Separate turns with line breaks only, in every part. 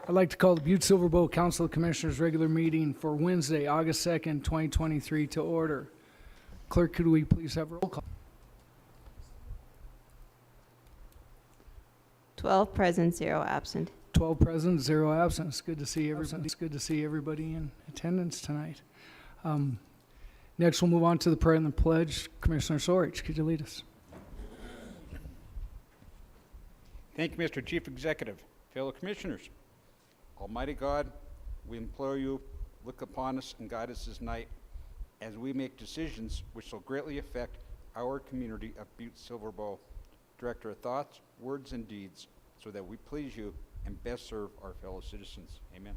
I'd like to call the Butte-Silver Council of Commissioners regular meeting for Wednesday, August 2nd, 2023 to order. Clerk, could we please have roll call?
12 present, 0 absent.
12 present, 0 absent. It's good to see everybody. It's good to see everybody in attendance tonight. Next, we'll move on to the prayer and the pledge. Commissioner Sorich, could you lead us?
Thank you, Mr. Chief Executive. Fellow Commissioners, Almighty God, we implore you, look upon us and guide us this night as we make decisions which will greatly affect our community of Butte-Silver. Direct our thoughts, words, and deeds so that we please you and best serve our fellow citizens. Amen.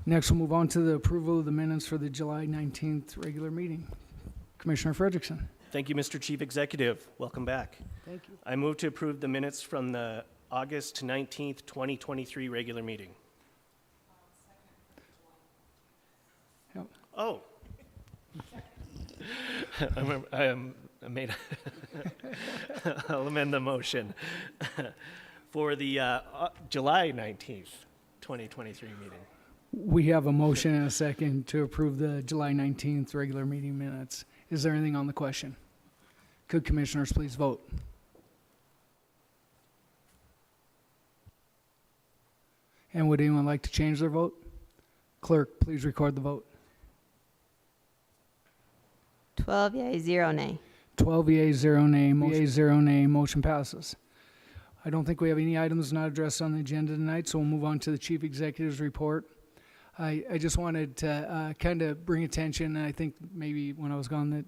Next, we'll move on to the approval of the minutes for the July 19th regular meeting. Commissioner Frederickson.
Thank you, Mr. Chief Executive. Welcome back.
Thank you.
I move to approve the minutes from the August 19th, 2023 regular meeting.
Yep.
Oh. I'll amend the motion for the July 19th, 2023 meeting.
We have a motion and a second to approve the July 19th regular meeting minutes. Is there anything on the question? Could commissioners please vote? And would anyone like to change their vote? Clerk, please record the vote.
12 yea, 0 nay.
12 yeas, 0 nay. Yeas, 0 nay. Motion passes. I don't think we have any items not addressed on the agenda tonight, so we'll move on to the Chief Executive's report. I just wanted to kind of bring attention, and I think maybe when I was gone, that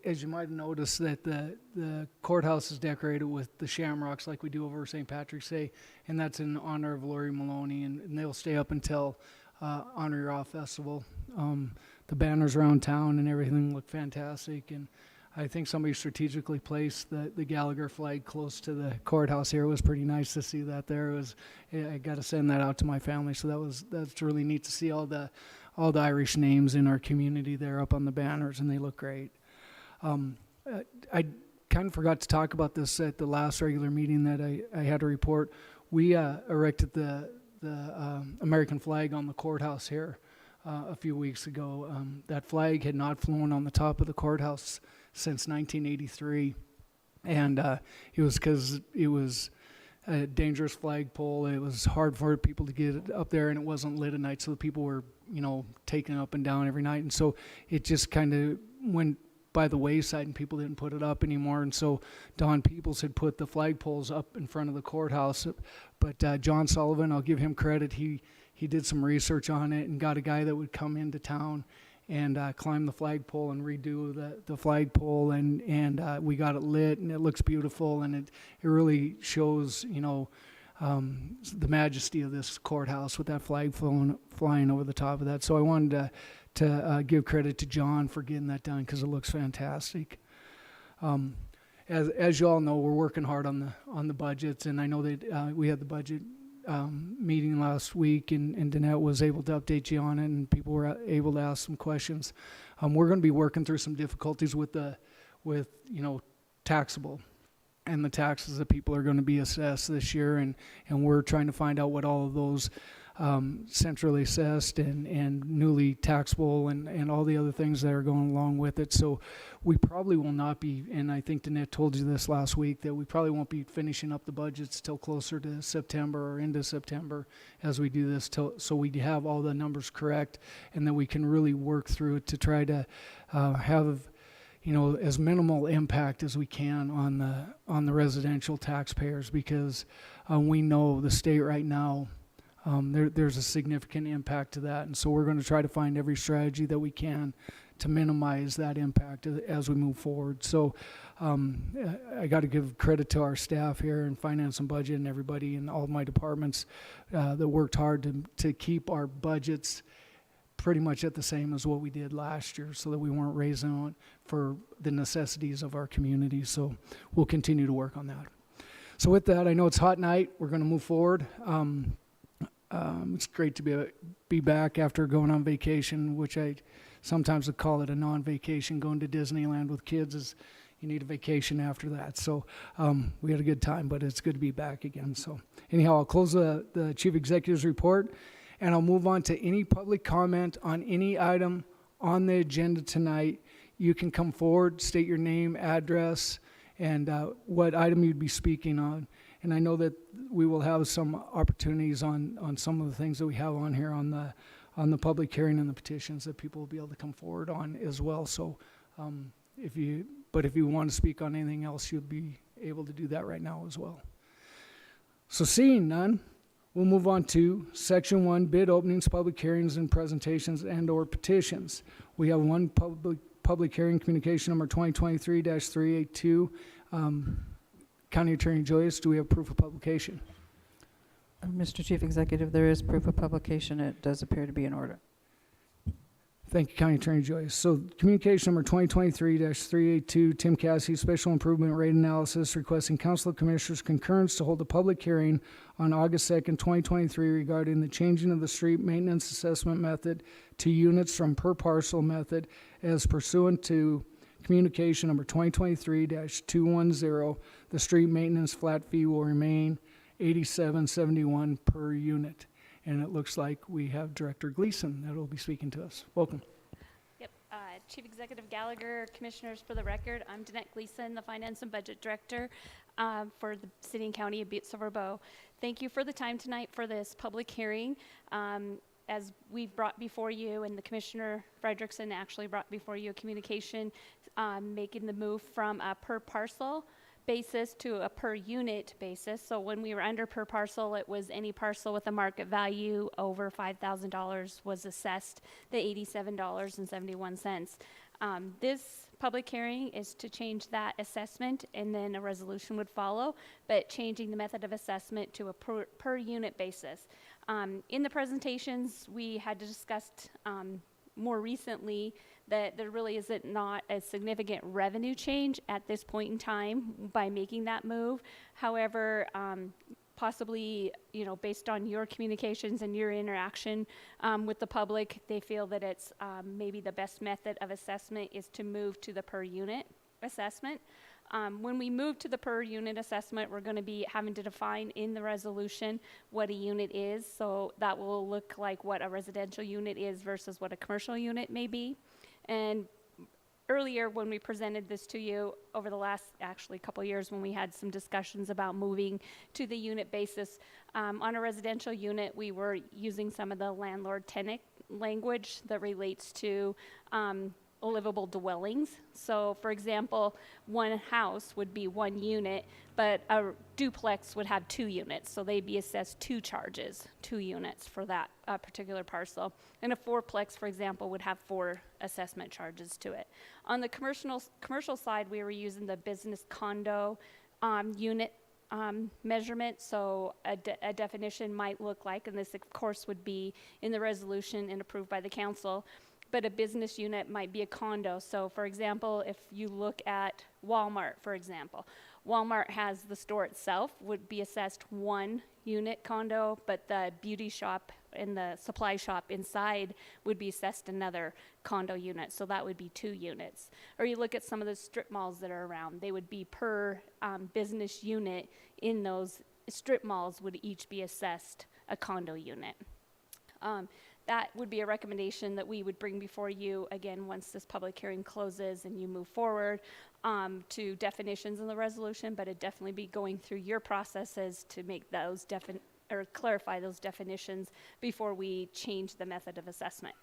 as you might have noticed, that the courthouse is decorated with the shamrocks like we do over St. Patrick's Day, and that's in honor of Lori Maloney, and they'll stay up until Honor Your Off Festival. The banners around town and everything look fantastic, and I think somebody strategically placed the Gallagher flag close to the courthouse here. It was pretty nice to see that there. I got to send that out to my family, so that's really neat to see all the Irish names in our community there up on the banners, and they look great. I kind of forgot to talk about this at the last regular meeting that I had to report. We erected the American flag on the courthouse here a few weeks ago. That flag had not flown on the top of the courthouse since 1983, and it was because it was a dangerous flagpole. It was hard for people to get up there, and it wasn't lit at night, so the people were, taking it up and down every night, and so it just kind of went by the wayside, and people didn't put it up anymore. And so Don Peoples had put the flagpoles up in front of the courthouse, but John Sullivan, I'll give him credit, he did some research on it and got a guy that would come into town and climb the flagpole and redo the flagpole, and we got it lit, and it looks beautiful, and it really shows, the majesty of this courthouse with that flag flying over the top of that. So I wanted to give credit to John for getting that done because it looks fantastic. As you all know, we're working hard on the budgets, and I know that we had the budget meeting last week, and Danette was able to update you on it, and people were able to ask some questions. We're going to be working through some difficulties with taxable and the taxes that people are going to be assessed this year, and we're trying to find out what all of those centrally assessed and newly taxable and all the other things that are going along with it. So we probably will not be, and I think Danette told you this last week, that we probably won't be finishing up the budgets till closer to September or into September as we do this, so we have all the numbers correct, and that we can really work through it to try to have as minimal impact as we can on the residential taxpayers, because we know the state right now, there's a significant impact to that, and so we're going to try to find every strategy that we can to minimize that impact as we move forward. So I got to give credit to our staff here in finance and budget and everybody in all my departments that worked hard to keep our budgets pretty much at the same as what we did last year, so that we weren't raising it for the necessities of our community. So we'll continue to work on that. So with that, I know it's a hot night. We're going to move forward. It's great to be back after going on vacation, which I sometimes would call it a non-vacation. Going to Disneyland with kids is, you need a vacation after that. So we had a good time, but it's good to be back again. So anyhow, I'll close the Chief Executive's report, and I'll move on to any public comment on any item on the agenda tonight. You can come forward, state your name, address, and what item you'd be speaking on. And I know that we will have some opportunities on some of the things that we have on here on the public hearing and the petitions that people will be able to come forward on as well. So if you want to speak on anything else, you'll be able to do that right now as well. So seeing none, we'll move on to Section 1, bid openings, public hearings, and presentations and/or petitions. We have one public hearing, communication number 2023-382. County Attorney Joyce, do we have proof of publication?
Mr. Chief Executive, there is proof of publication. It does appear to be in order.
Thank you, County Attorney Joyce. So communication number 2023-382, Tim Cassidy, Special Improvement Rate Analysis, requesting Council of Commissioners concurrence to hold a public hearing on August 2nd, 2023 regarding the changing of the street maintenance assessment method to units from per parcel method as pursuant to communication number 2023-210. The street maintenance flat fee will remain $87.71 per unit. And it looks like we have Director Gleason that will be speaking to us. Welcome.
Yep. Chief Executive Gallagher, Commissioners, for the record, I'm Danette Gleason, the Finance and Budget Director for the City and County of Butte-Silver. Thank you for the time tonight for this public hearing. As we've brought before you, and the Commissioner Frederickson actually brought before you a communication making the move from a per parcel basis to a per unit basis. So when we were under per parcel, it was any parcel with a market value over $5,000 was assessed the $87.71. This public hearing is to change that assessment, and then a resolution would follow, but changing the method of assessment to a per unit basis. In the presentations, we had discussed more recently that there really isn't not a significant revenue change at this point in time by making that move. However, possibly, based on your communications and your interaction with the public, they feel that it's maybe the best method of assessment is to move to the per unit assessment. When we move to the per unit assessment, we're going to be having to define in the resolution what a unit is. So that will look like what a residential unit is versus what a commercial unit may be. And earlier when we presented this to you over the last actually couple years, when we had some discussions about moving to the unit basis, on a residential unit, we were using some of the landlord-tenant language that relates to livable dwellings. So for example, one house would be one unit, but a duplex would have 2 units. So they'd be assessed 2 charges, 2 units for that particular parcel. And a fourplex, for example, would have 4 assessment charges to it. On the commercial side, we were using the business condo unit measurement. So a definition might look like, and this of course would be in the resolution and approved by the council, but a business unit might be a condo. So for example, if you look at Walmart, for example, Walmart has the store itself would be assessed 1 unit condo, but the beauty shop and the supply shop inside would be assessed another condo unit. So that would be 2 units. Or you look at some of the strip malls that are around, they would be per business unit in those strip malls would each be assessed a condo unit. That would be a recommendation that we would bring before you again once this public hearing closes and you move forward to definitions in the resolution, but it'd definitely be going through your processes to make those or clarify those definitions before we change the method of assessment.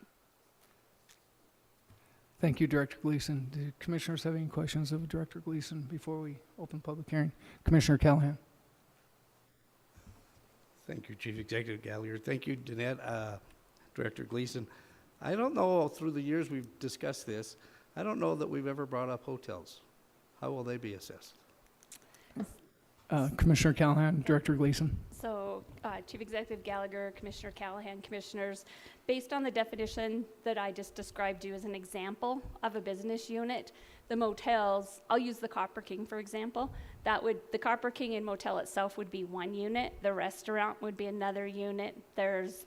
Thank you, Director Gleason. Do commissioners have any questions of Director Gleason before we open public hearing? Commissioner Callahan.
Thank you, Chief Executive Gallagher. Thank you, Danette. Director Gleason. I don't know, through the years we've discussed this, I don't know that we've ever brought up hotels. How will they be assessed?
Commissioner Callahan, Director Gleason.
So, Chief Executive Gallagher, Commissioner Callahan, Commissioners, based on the definition that I just described to you as an example of a business unit, the motels, I'll use the Copper King for example, the Copper King and motel itself would be one unit, the restaurant would be another unit, there's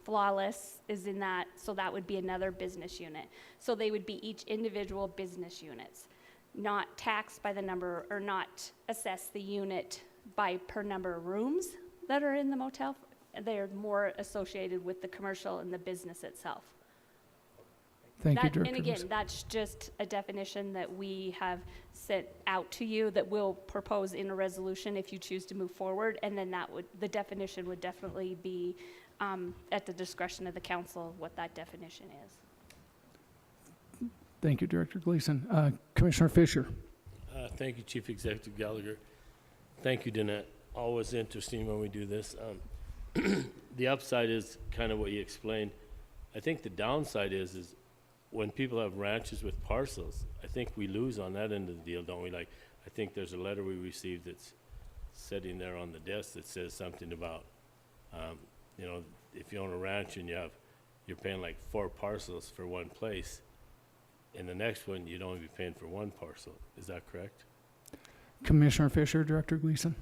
Flawless is in that, so that would be another business unit. So they would be each individual business units, not taxed by the number, or not assess the unit by per number of rooms that are in the motel. They're more associated with the commercial and the business itself.
Thank you,
That,
Director
and again,
Gleason.
that's just a definition that we have sent out to you that we'll propose in a resolution if you choose to move forward, and then the definition would definitely be at the discretion of the council what that definition is.
Thank you, Director Gleason. Commissioner Fisher.
Thank you, Chief Executive Gallagher. Thank you, Danette. Always interesting when we do this. The upside is kind of what you explained. I think the downside is when people have ranches with parcels, I think we lose on that end of the deal, don't we? Like, I think there's a letter we received that's sitting there on the desk that says something about, you know, if you own a ranch and you're paying like 4 parcels for one place, in the next one, you'd only be paying for 1 parcel. Is that correct?
Commissioner Fisher, Director Gleason.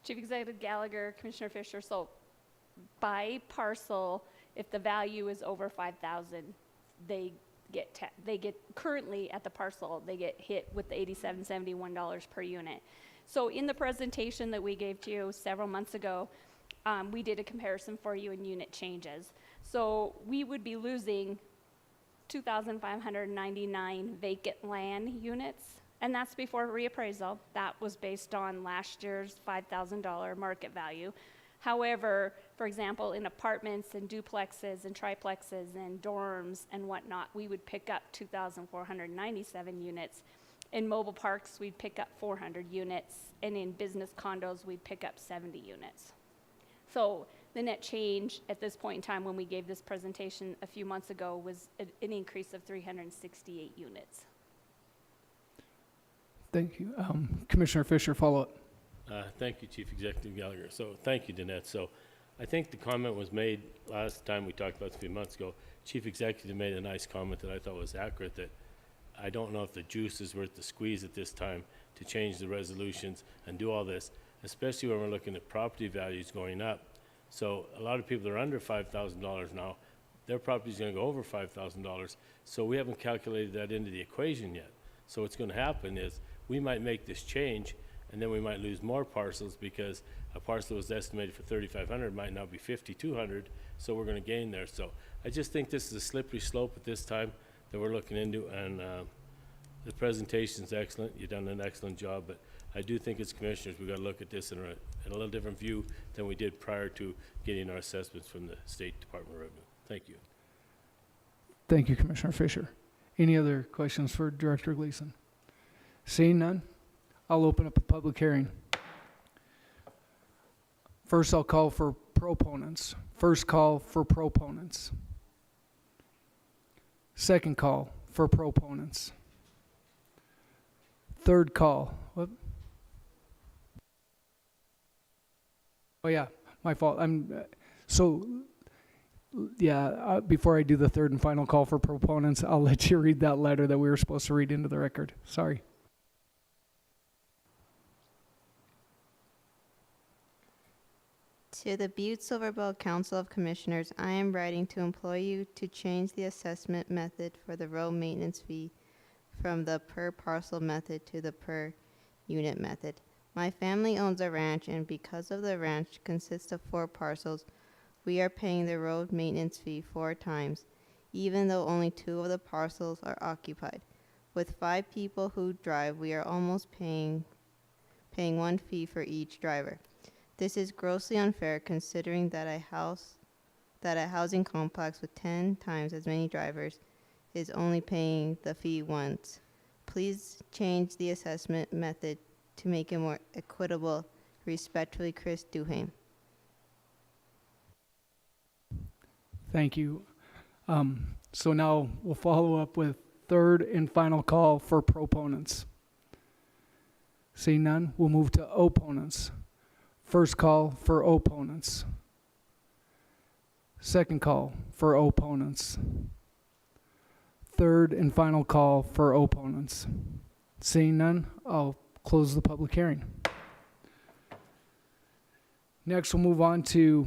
Chief Executive Gallagher, Commissioner Fisher, so by parcel, if the value is over 5,000, they get currently at the parcel, they get hit with the $87.71 per unit. So in the presentation that we gave to you several months ago, we did a comparison for you in unit changes. So we would be losing 2,599 vacant land units, and that's before reappraisal. That was based on last year's $5,000 market value. However, for example, in apartments and duplexes and triplexes and dorms and whatnot, we would pick up 2,497 units. In mobile parks, we'd pick up 400 units, and in business condos, we'd pick up 70 units. So the net change at this point in time when we gave this presentation a few months ago was an increase of 368 units.
Thank you. Commissioner Fisher, follow up.
Thank you, Chief Executive Gallagher. So thank you, Danette. So I think the comment was made last time we talked about this a few months ago. Chief Executive made a nice comment that I thought was accurate, that I don't know if the juice is worth the squeeze at this time to change the resolutions and do all this, especially when we're looking at property values going up. So a lot of people that are under $5,000 now, their property is going to go over $5,000. So we haven't calculated that into the equation yet. So what's going to happen is we might make this change, and then we might lose more parcels because a parcel was estimated for $3,500 might now be $5,200, so we're going to gain there. So I just think this is a slippery slope at this time that we're looking into, and the presentation's excellent. You've done an excellent job, but I do think as commissioners we've got to look at this in a little different view than we did prior to getting our assessments from the State Department of Revenue. Thank you.
Thank you, Commissioner Fisher. Any other questions for Director Gleason? Seeing none, I'll open up a public hearing. First, I'll call for proponents. First call for proponents. Second call for proponents. Third call. Whoop. Oh yeah, my fault. Before I do the third and final call for proponents, I'll let you read that letter that we were supposed to read into the record. Sorry.
To the Butte-Silver Council of Commissioners, I am writing to employ you to change the assessment method for the road maintenance fee from the per parcel method to the per unit method. My family owns a ranch, and because of the ranch consists of 4 parcels, we are paying the road maintenance fee 4 times, even though only 2 of the parcels are occupied. With 5 people who drive, we are almost paying 1 fee for each driver. This is grossly unfair considering that a housing complex with 10 times as many drivers is only paying the fee once. Please change the assessment method to make it more equitable. Respectfully, Chris Duham.
Thank you. So now we'll follow up with third and final call for proponents. Seeing none, we'll move to opponents. First call for opponents. Second call for opponents. Third and final call for opponents. Seeing none, I'll close the public hearing. Next, we'll move on to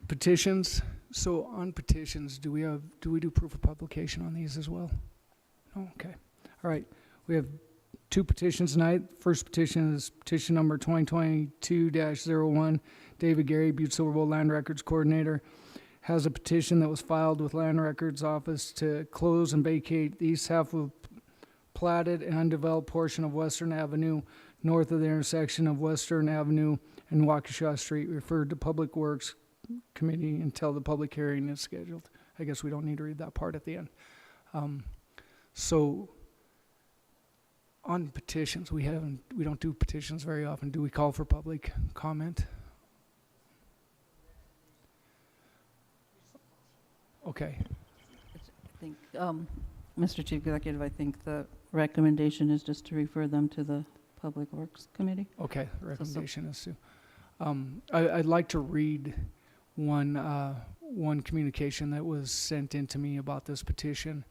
petitions. So on petitions, do we do proof of publication on these as well? No, okay. All right, we have 2 petitions tonight. First petition is petition number 2022-01. David Gary, Butte-Silver Bowl Land Records Coordinator, has a petition that was filed with Land Records Office to close and vacate the east half of platted and undeveloped portion of Western Avenue north of the intersection of Western Avenue and Waukesha Street, referred to Public Works Committee until the public hearing is scheduled. I guess we don't need to read that part at the end. So on petitions, we don't do petitions very often. Do we call for public comment? Okay.
I think, Mr. Chief Executive, I think the recommendation is just to refer them to the Public Works Committee.
Okay, the recommendation is to. I'd like to read one communication that was sent in to me about this petition.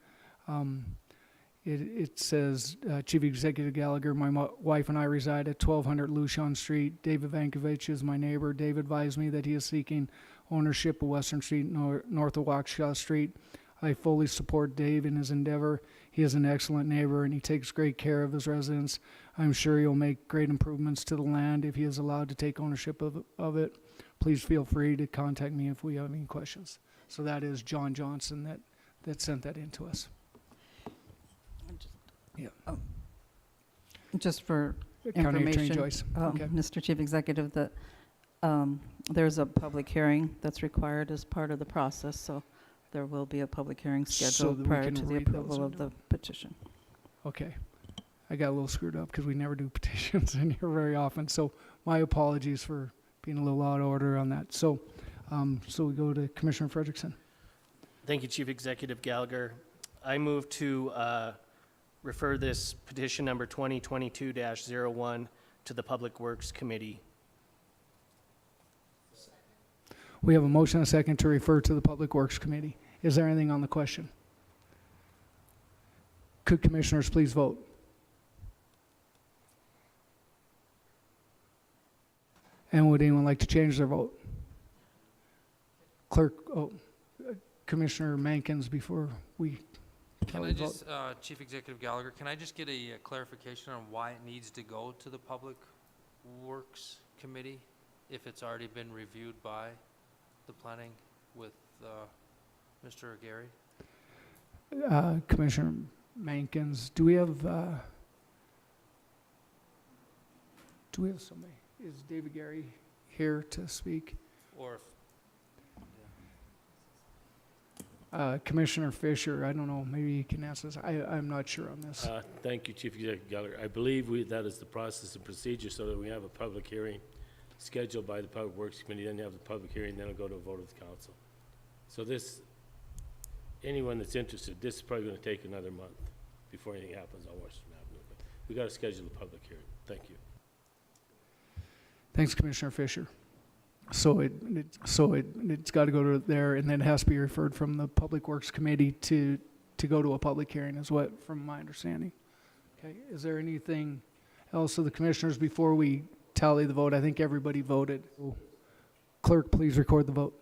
It says, Chief Executive Gallagher, my wife and I reside at 1200 Lucian Street. David Vankovich is my neighbor. David advised me that he is seeking ownership of Western Street north of Waukesha Street. I fully support Dave in his endeavor. He is an excellent neighbor and he takes great care of his residents. I'm sure he'll make great improvements to the land if he is allowed to take ownership of it. Please feel free to contact me if we have any questions. So that is John Johnson that sent that in to us. Yeah.
Just for
County Attorney
information,
Joyce. Okay.
Mr. Chief Executive, that there's a public hearing that's required as part of the process, so there will be a public hearing
So
scheduled
that we
prior
can
to the
read those
approval of
into
the petition.
Okay. I got a little screwed up because we never do petitions in here very often. So my apologies for being a little out of order on that. So we go to Commissioner Frederickson.
Thank you, Chief Executive Gallagher. I move to refer this petition number 2022-01 to the Public Works Committee.
We have a motion and a second to refer to the Public Works Committee. Is there anything on the question? Could commissioners please vote? And would anyone like to change their vote? Clerk, Commissioner Mankins, before we
Can
tally
I
the vote.
just, Chief Executive Gallagher, can I just get a clarification on why it needs to go to the Public Works Committee if it's already been reviewed by the planning with Mr. Gary?
Commissioner Mankins, do we have somebody? Is David Gary here to speak?
Or
Commissioner Fisher, I don't know, maybe you can answer this. I'm not sure on this.
Thank you, Chief Executive Gallagher. I believe that is the process and procedure so that we have a public hearing scheduled by the Public Works Committee, then you have the public hearing, then it'll go to a vote of the council. So anyone that's interested, this is probably going to take another month before anything happens on Western Avenue. But we got to schedule a public hearing. Thank you.
Thanks, Commissioner Fisher. So it's got to go to there, and then it has to be referred from the Public Works Committee to go to a public hearing, is what, from my understanding. Okay, is there anything else of the commissioners before we tally the vote? I think everybody voted. Clerk, please record the vote.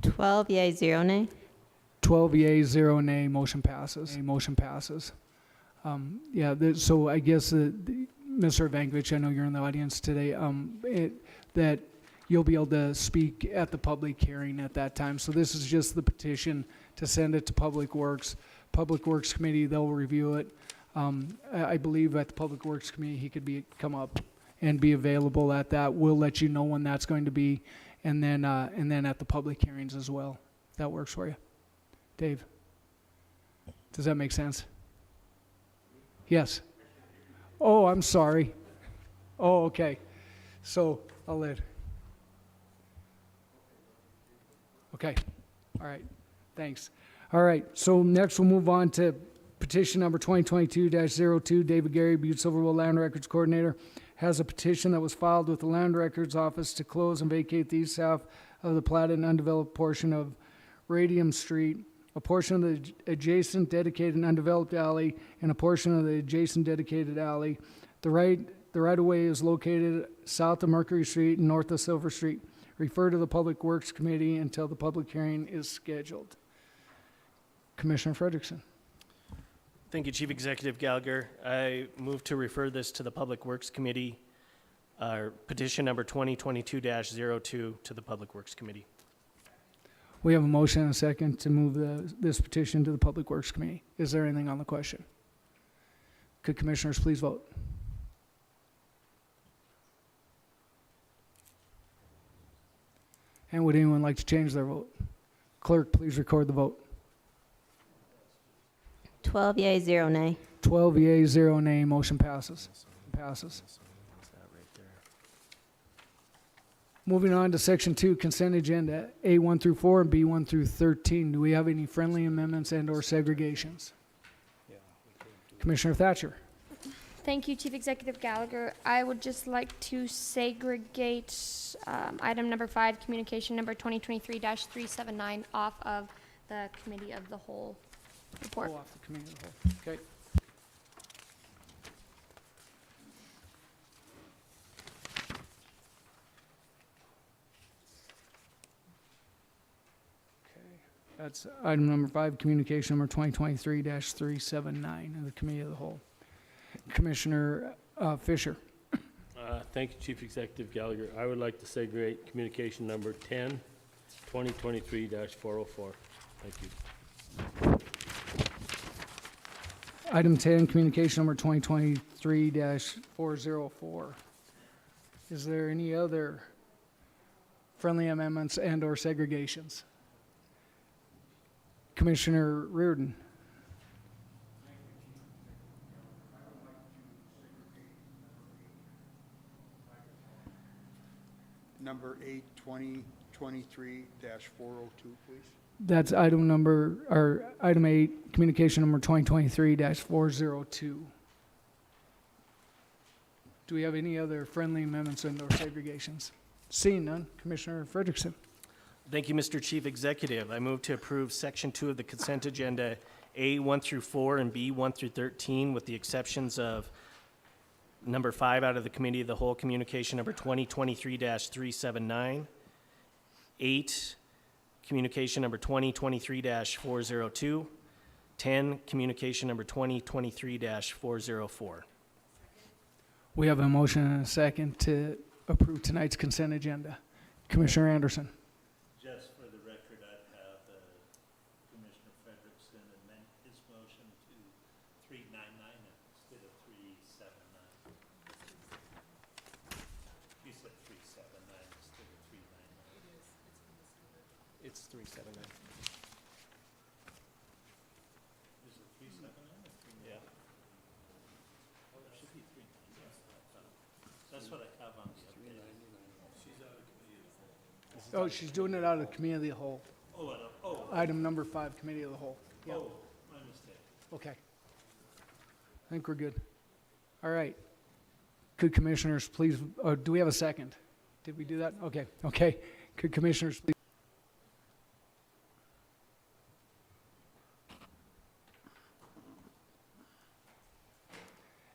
Twelve yea, 0 nay.
12 yea, 0 nay, motion passes. Motion passes. So I guess, Mr. Vankovich, I know you're in the audience today, that you'll be able to speak at the public hearing at that time. So this is just the petition to send it to Public Works. Public Works Committee, they'll review it. I believe at the Public Works Committee, he could come up and be available at that. We'll let you know when that's going to be, and then at the public hearings as well. If that works for you. Dave, does that make sense? Yes. Oh, I'm sorry. Oh, okay. So I'll let. Okay. All right. Thanks. All right, so next we'll move on to petition number 2022-02. David Gary, Butte-Silver Land Records Coordinator, has a petition that was filed with the Land Records Office to close and vacate the east half of the platted and undeveloped portion of Radium Street, a portion of the adjacent dedicated and undeveloped alley, and a portion of the adjacent dedicated alley. The right-of-way is located south of Mercury Street and north of Silver Street. Refer to the Public Works Committee until the public hearing is scheduled. Commissioner Frederickson.
Thank you, Chief Executive Gallagher. I move to refer this to the Public Works Committee, petition number 2022-02 to the Public Works Committee.
We have a motion and a second to move this petition to the Public Works Committee. Is there anything on the question? Could commissioners please vote? And would anyone like to change their vote? Clerk, please record the vote.
12 yea, 0 nay.
12 yea, 0 nay, motion passes. Passes. Moving on to section 2, consent agenda, A1 through 4 and B1 through 13. Do we have any friendly amendments and or segregations? Commissioner Thatcher.
Thank you, Chief Executive Gallagher. I would just like to segregate item number 5, communication number 2023-379 off of the Committee of the Whole report.
Oh, off the committee of the whole. Okay. That's item number 5, communication number 2023-379 of the Committee of the Whole. Commissioner Fisher.
Thank you, Chief Executive Gallagher. I would like to segregate communication number 10, 2023-404. Thank you.
Item 10, communication number 2023-404. Is there any other friendly amendments and or segregations? Commissioner Reardon.
Number 8, 2023-402, please.
That's item number, or item 8, communication number 2023-402. Do we have any other friendly amendments and or segregations? Seeing none, Commissioner Frederickson.
Thank you, Mr. Chief Executive. I move to approve Section 2 of the consent agenda, A1 through 4 and B1 through 13, with the exceptions of number 5 out of the Committee of the Whole, communication number 2023-379, 8, communication number 2023-402, 10, communication number 2023-404.
We have a motion and a second to approve tonight's consent agenda. Commissioner Anderson.
Just for the record, I'd have Commissioner Frederickson amend his motion to 399 instead of 379. You said 379 instead of 399.
It's 379.
Is it 379 or 399?
Yeah.
Oh, there should be 399. That's what I have on the update. She's out of committee of the whole.
Oh, she's doing it out of the Committee of the Whole. Item number 5, Committee of the Whole. Yeah.
Oh, my mistake.
Okay. I think we're good. All right. Could commissioners please, do we have a second? Did we do that? Okay. Okay. Could commissioners please?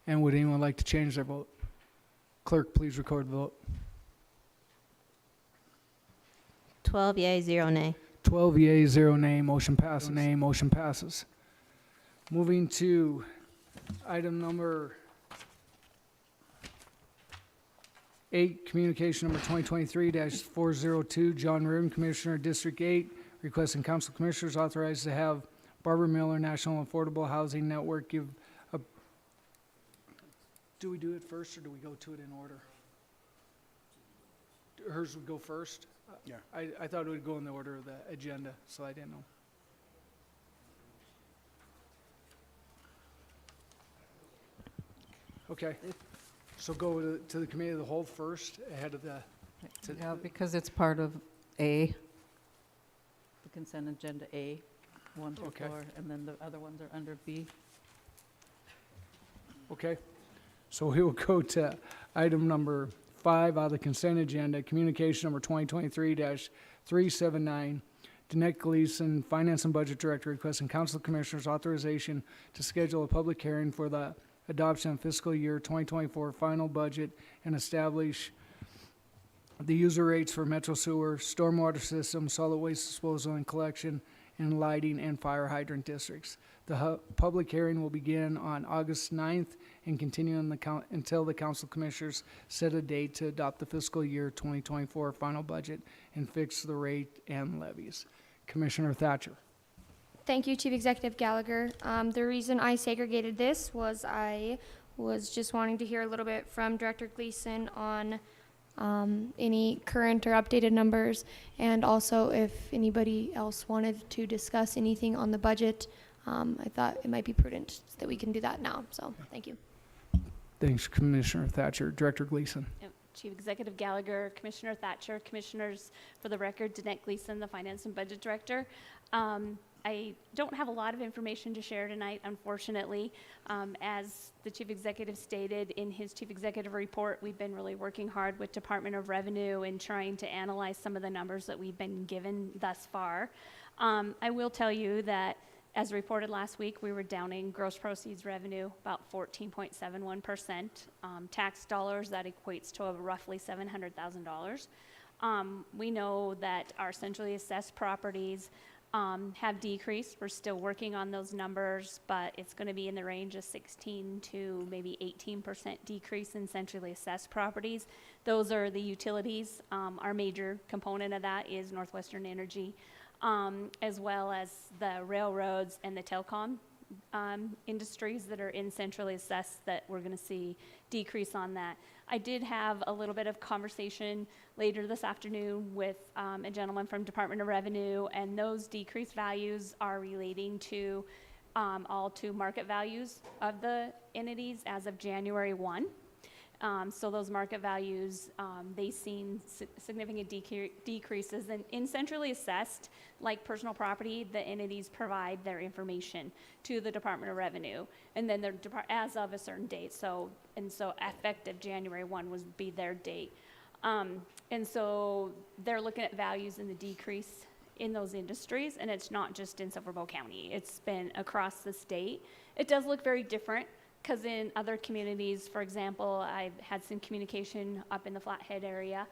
And would anyone like to change their vote? Clerk, please record the vote.
12 yea, 0 nay.
12 yea, 0 nay, motion passes. Nay, motion passes. Moving to item number 8, communication number 2023-402, John Reardon, Commissioner, District 8, requesting Council Commissioners authorized to have Barbara Miller National Affordable Housing Network give a... Do we do it first or do we go to it in order? Hers would go first?
Yeah.
I thought it would go in the order of the agenda, so I didn't know. Okay, so go to the Committee of the Whole first, ahead of the...
Yeah, because it's part of A, the consent agenda A. 1 through
Okay.
4, and then the other ones are under B.
Okay, so we will go to item number 5 out of the consent agenda, communication number 2023-379. Danette Gleason, Finance and Budget Director, requesting Council of Commissioners authorization to schedule a public hearing for the adoption of fiscal year 2024 final budget and establish the user rates for metro sewer, stormwater system, solid waste disposal and collection, and lighting and fire hydrant districts. The public hearing will begin on August 9th and continue until the Council Commissioners set a date to adopt the fiscal year 2024 final budget and fix the rate and levies. Commissioner Thatcher.
Thank you, Chief Executive Gallagher. The reason I segregated this was I was just wanting to hear a little bit from Director Gleason on any current or updated numbers, and also if anybody else wanted to discuss anything on the budget. I thought it might be prudent that we can do that now, so thank you.
Thanks, Commissioner Thatcher. Director Gleason.
Yep. Chief Executive Gallagher, Commissioner Thatcher, Commissioners, for the record, Danette Gleason, the Finance and Budget Director. I don't have a lot of information to share tonight, unfortunately. As the Chief Executive stated in his Chief Executive report, we've been really working hard with Department of Revenue and trying to analyze some of the numbers that we've been given thus far. I will tell you that, as reported last week, we were down in gross proceeds revenue about 14.71%. Tax dollars, that equates to roughly $700,000. We know that our centrally assessed properties have decreased. We're still working on those numbers, but it's going to be in the range of 16 to maybe 18% decrease in centrally assessed properties. Those are the utilities. Our major component of that is Northwestern Energy, as well as the railroads and the telecom industries that are in centrally assessed, that we're going to see decrease on that. I did have a little bit of conversation later this afternoon with a gentleman from Department of Revenue, and those decreased values are relating to all to market values of the entities as of January 1. So those market values, they've seen significant decreases. And in centrally assessed, like personal property, the entities provide their information to the Department of Revenue, and then they're as of a certain date. So effective January 1 would be their date. And so they're looking at values in the decrease in those industries, and it's not just in Silver Bow County. It's been across the state. It does look very different, because in other communities, for example, I've had some communication up in the Flathead area.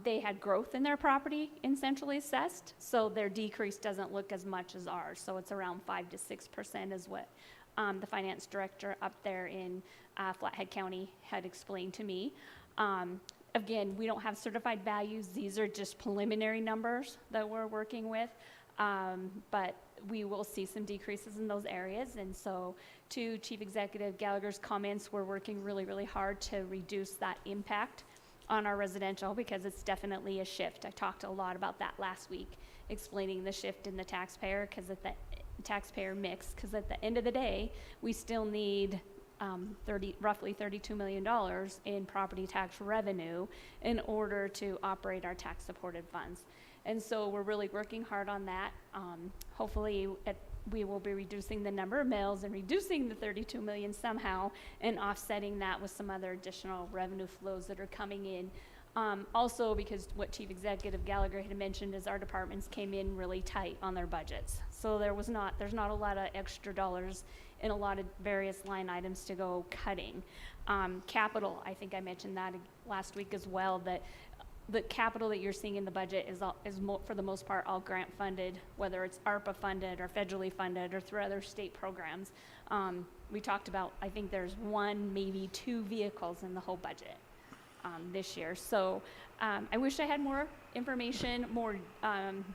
They had growth in their property in centrally assessed, so their decrease doesn't look as much as ours. So it's around 5 to 6% is what the finance director up there in Flathead County had explained to me. Again, we don't have certified values. These are just preliminary numbers that we're working with. But we will see some decreases in those areas. And so, to Chief Executive Gallagher's comments, we're working really, really hard to reduce that impact on our residential, because it's definitely a shift. I talked a lot about that last week, explaining the shift in the taxpayer, because at the taxpayer mix, because at the end of the day, we still need roughly $32 million in property tax revenue in order to operate our tax-supported funds. And so we're really working hard on that. Hopefully we will be reducing the number of mills and reducing the 32 million somehow, and offsetting that with some other additional revenue flows that are coming in. Also, because what Chief Executive Gallagher had mentioned is our departments came in really tight on their budgets. So there's not a lot of extra dollars in a lot of various line items to go cutting. Capital, I think I mentioned that last week as well, that the capital that you're seeing in the budget is for the most part all grant funded, whether it's ARPA funded or federally funded or through other state programs. We talked about, I think there's 1, maybe 2 vehicles in the whole budget this year. So I wish I had more information, more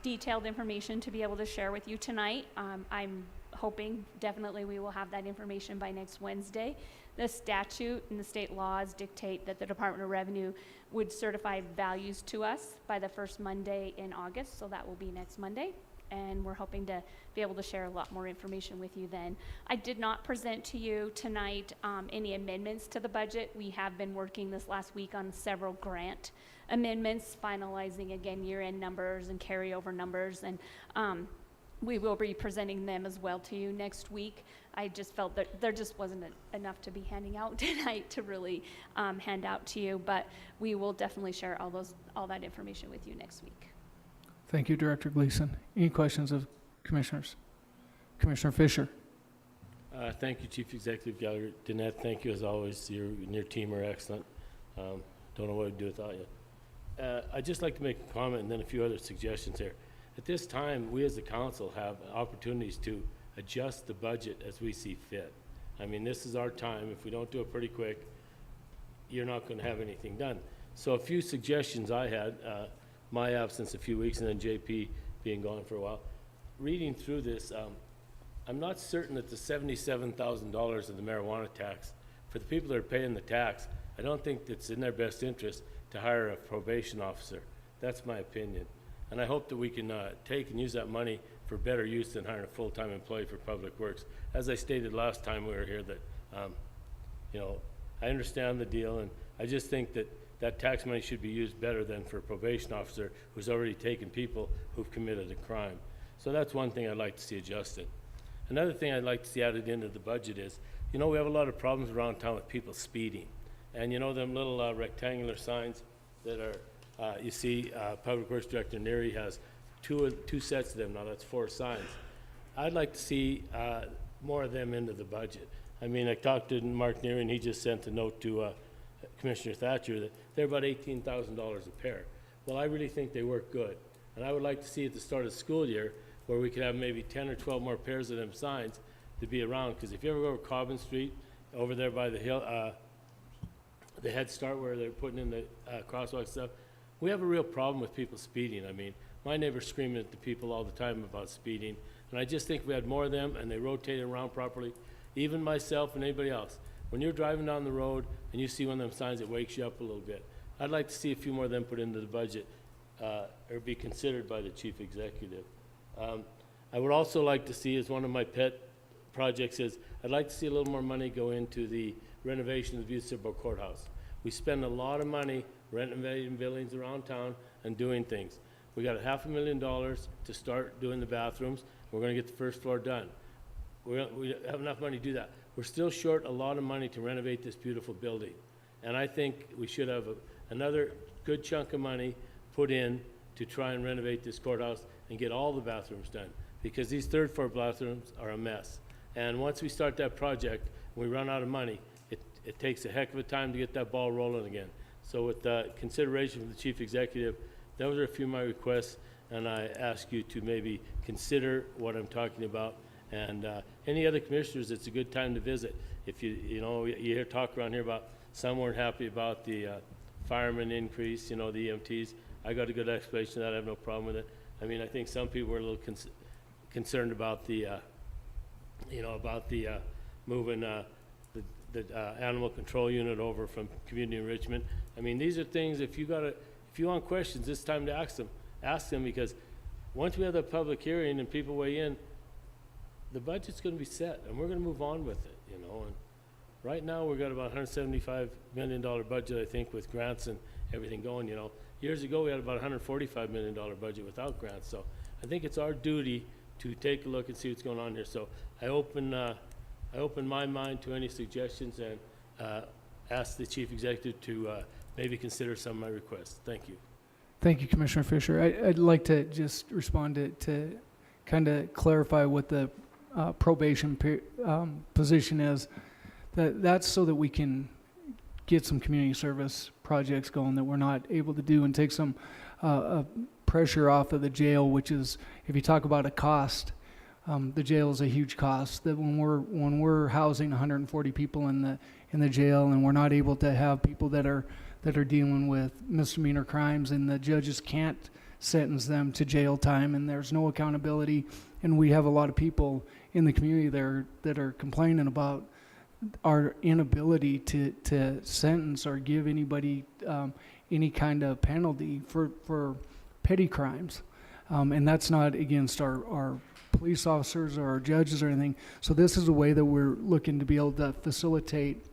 detailed information to be able to share with you tonight. I'm hoping definitely we will have that information by next Wednesday. The statute and the state laws dictate that the Department of Revenue would certify values to us by the first Monday in August, so that will be next Monday, and we're hoping to be able to share a lot more information with you then. I did not present to you tonight any amendments to the budget. We have been working this last week on several grant amendments, finalizing again year-end numbers and carryover numbers, and we will be presenting them as well to you next week. I just felt that there just wasn't enough to be handing out tonight to really hand out to you, but we will definitely share all that information with you next week.
Thank you, Director Gleason. Any questions of commissioners? Commissioner Fisher.
Thank you, Chief Executive Gallagher. Danette, thank you as always. You and your team are excellent. Don't know what I'd do without you. I'd just like to make a comment and then a few other suggestions here. At this time, we as the council have opportunities to adjust the budget as we see fit. I mean, this is our time. If we don't do it pretty quick, you're not going to have anything done. So a few suggestions I had, my absence a few weeks and then JP being gone for a while. Reading through this, I'm not certain that the $77,000 of the marijuana tax, for the people that are paying the tax, I don't think it's in their best interest to hire a probation officer. That's my opinion. And I hope that we can take and use that money for better use than hiring a full-time employee for Public Works. As I stated last time we were here, that, you know, I understand the deal, and I just think that that tax money should be used better than for a probation officer who's already taken people who've committed a crime. So that's one thing I'd like to see adjusted. Another thing I'd like to see added into the budget is, you know, we have a lot of problems around town with people speeding. And you know them little rectangular signs that are, you see, Public Works Director Neary has two sets of them now. That's 4 signs. I'd like to see more of them into the budget. I mean, I talked to Mark Neary, and he just sent a note to Commissioner Thatcher that they're about $18,000 a pair. Well, I really think they work good. And I would like to see at the start of the school year where we could have maybe 10 or 12 more pairs of them signs to be around. Because if you ever go over Cobbin Street, over there by the hill, the Head Start where they're putting in the crosswalk stuff, we have a real problem with people speeding. I mean, my neighbor's screaming at the people all the time about speeding, and I just think if we had more of them and they rotated around properly, even myself and anybody else, when you're driving down the road and you see one of them signs, it wakes you up a little bit. I'd like to see a few more of them put into the budget or be considered by the Chief Executive. I would also like to see, as one of my pet projects is, I'd like to see a little more money go into the renovation of the Butte-Silver Courthouse. We spend a lot of money renovating buildings around town and doing things. We got $500,000 to start doing the bathrooms. We're going to get the first floor done. We have enough money to do that. We're still short a lot of money to renovate this beautiful building. And I think we should have another good chunk of money put in to try and renovate this courthouse and get all the bathrooms done, because these third floor bathrooms are a mess. And once we start that project, we run out of money, it takes a heck of a time to get that ball rolling again. So with consideration from the Chief Executive, those are a few of my requests, and I ask you to maybe consider what I'm talking about. And any other commissioners, it's a good time to visit. If you hear talk around here about some weren't happy about the fireman increase, the EMTs. I got a good explanation of that. I have no problem with it. I mean, I think some people were a little concerned about the, moving the animal control unit over from community enrichment. I mean, these are things, if you want questions, it's time to ask them, because once we have the public hearing and people weigh in, the budget's going to be set, and we're going to move on with it, and right now we've got about $175 million budget, I think, with grants and everything going. Years ago we had about $145 million budget without grants. So I think it's our duty to take a look and see what's going on here. So I open my mind to any suggestions and ask the Chief Executive to maybe consider some of my requests. Thank you.
Thank you, Commissioner Fisher. I'd like to just respond to kind of clarify what the probation position is. That's so that we can get some community service projects going that we're not able to do, and take some pressure off of the jail, which is, if you talk about a cost, the jail is a huge cost. That when we're housing 140 people in the jail, and we're not able to have people that are dealing with misdemeanor crimes, and the judges can't sentence them to jail time, and there's no accountability, and we have a lot of people in the community there that are complaining about our inability to sentence or give anybody any kind of penalty for petty crimes, and that's not against our police officers or our judges or anything. So this is a way that we're looking to be able to facilitate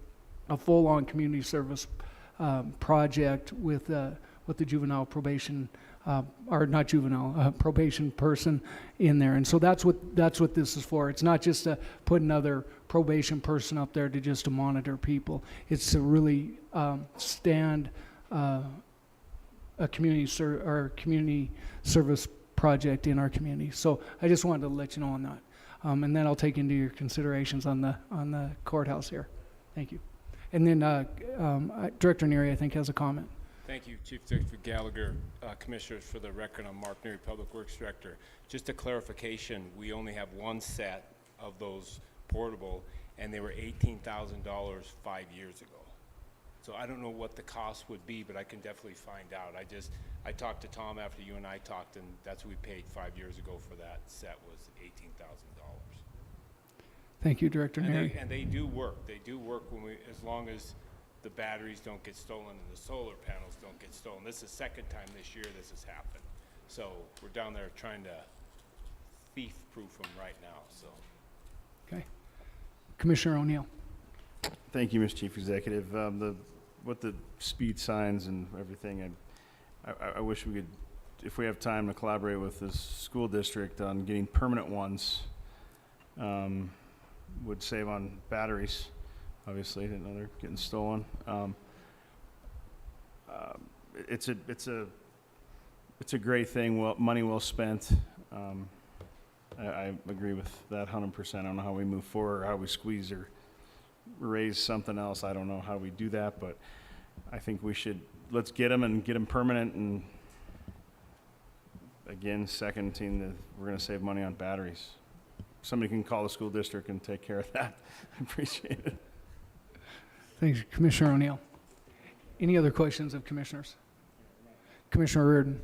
a full-on community service project with the juvenile probation or not juvenile, probation person in there. And so that's what this is for. It's not just to put another probation person up there to monitor people. It's to really stand a community service project in our community. So I just wanted to let you know on that. And then I'll take into your considerations on the courthouse here. Thank you. And then Director Neary, I think, has a comment.
Thank you, Chief Executive Gallagher. Commissioners, for the record, I'm Mark Neary, Public Works Director. Just a clarification, we only have one set of those portable, and they were $18,000 5 years ago. So I don't know what the cost would be, but I can definitely find out. I talked to Tom after you and I talked, and that's what we paid 5 years ago for that set, was $18,000.
Thank you, Director Neary.
And they do work. They do work as long as the batteries don't get stolen and the solar panels don't get stolen. This is the second time this year this has happened. So we're down there trying to thief-proof them right now, so.
Okay. Commissioner O'Neill.
Thank you, Mr. Chief Executive. With the speed signs and everything, I wish we could, if we have time, to collaborate with the school district on getting permanent ones. Would save on batteries. Obviously, didn't know they're getting stolen. It's a great thing. Well, money well spent. I agree with that 100%. I don't know how we move forward, or how we squeeze or raise something else. I don't know how we do that, but I think we should, let's get them and get them permanent. And again, second thing, that we're going to save money on batteries. Somebody can call the school district and take care of that. I appreciate it.
Thanks, Commissioner O'Neill. Any other questions of commissioners? Commissioner Reardon.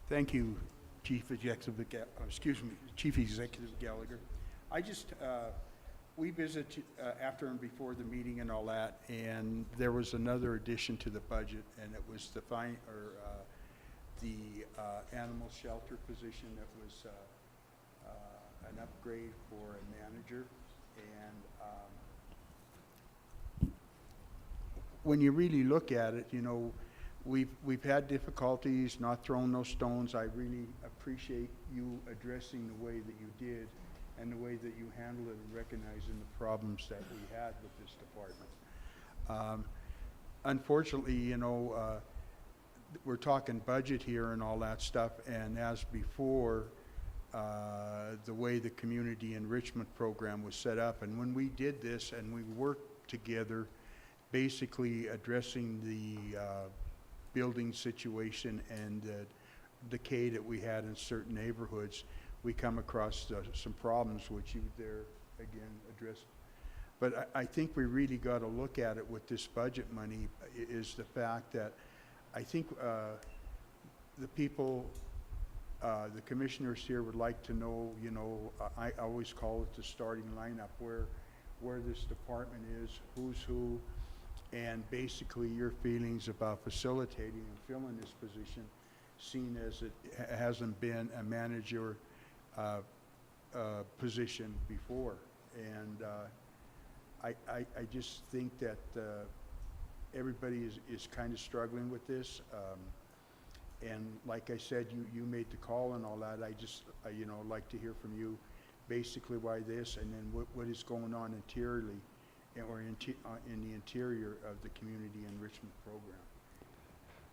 Thank you, Chief Executive Gallagher. I just, we visited after and before the meeting and all that, and there was another addition to the budget, and it was the animal shelter position that was an upgrade for a manager. And when you really look at it, you know, we've had difficulties, not throwing those stones. I really appreciate you addressing the way that you did and the way that you handled it and recognizing the problems that we had with this department. Unfortunately, you know, we're talking budget here and all that stuff, and as before, the way the community enrichment program was set up, and when we did this and we worked together, basically addressing the building situation and the decay that we had in certain neighborhoods, we come across some problems which you there again addressed. But I think we really got to look at it with this budget money is the fact that I think the people, the commissioners here would like to know, you know, I always call it the starting lineup, where this department is, who's who, and basically your feelings about facilitating and filling this position, seen as it hasn't been a manager position before. And I just think that everybody is kind of struggling with this. And like I said, you made the call and all that. I just, you know, like to hear from you basically why this, and then what is going on interiorly or in the interior of the community enrichment program.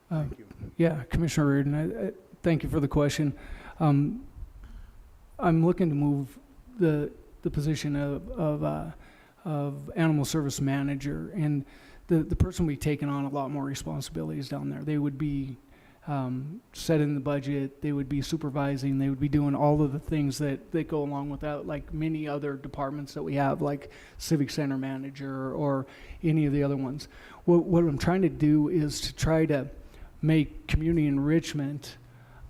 Thank you.
Yeah, Commissioner Reardon, I thank you for the question. I'm looking to move the position of animal service manager, and the person will be taking on a lot more responsibilities down there. They would be setting the budget, they would be supervising, they would be doing all of the things that go along with that, like many other departments that we have, like Civic Center Manager or any of the other ones. What I'm trying to do is to try to make community enrichment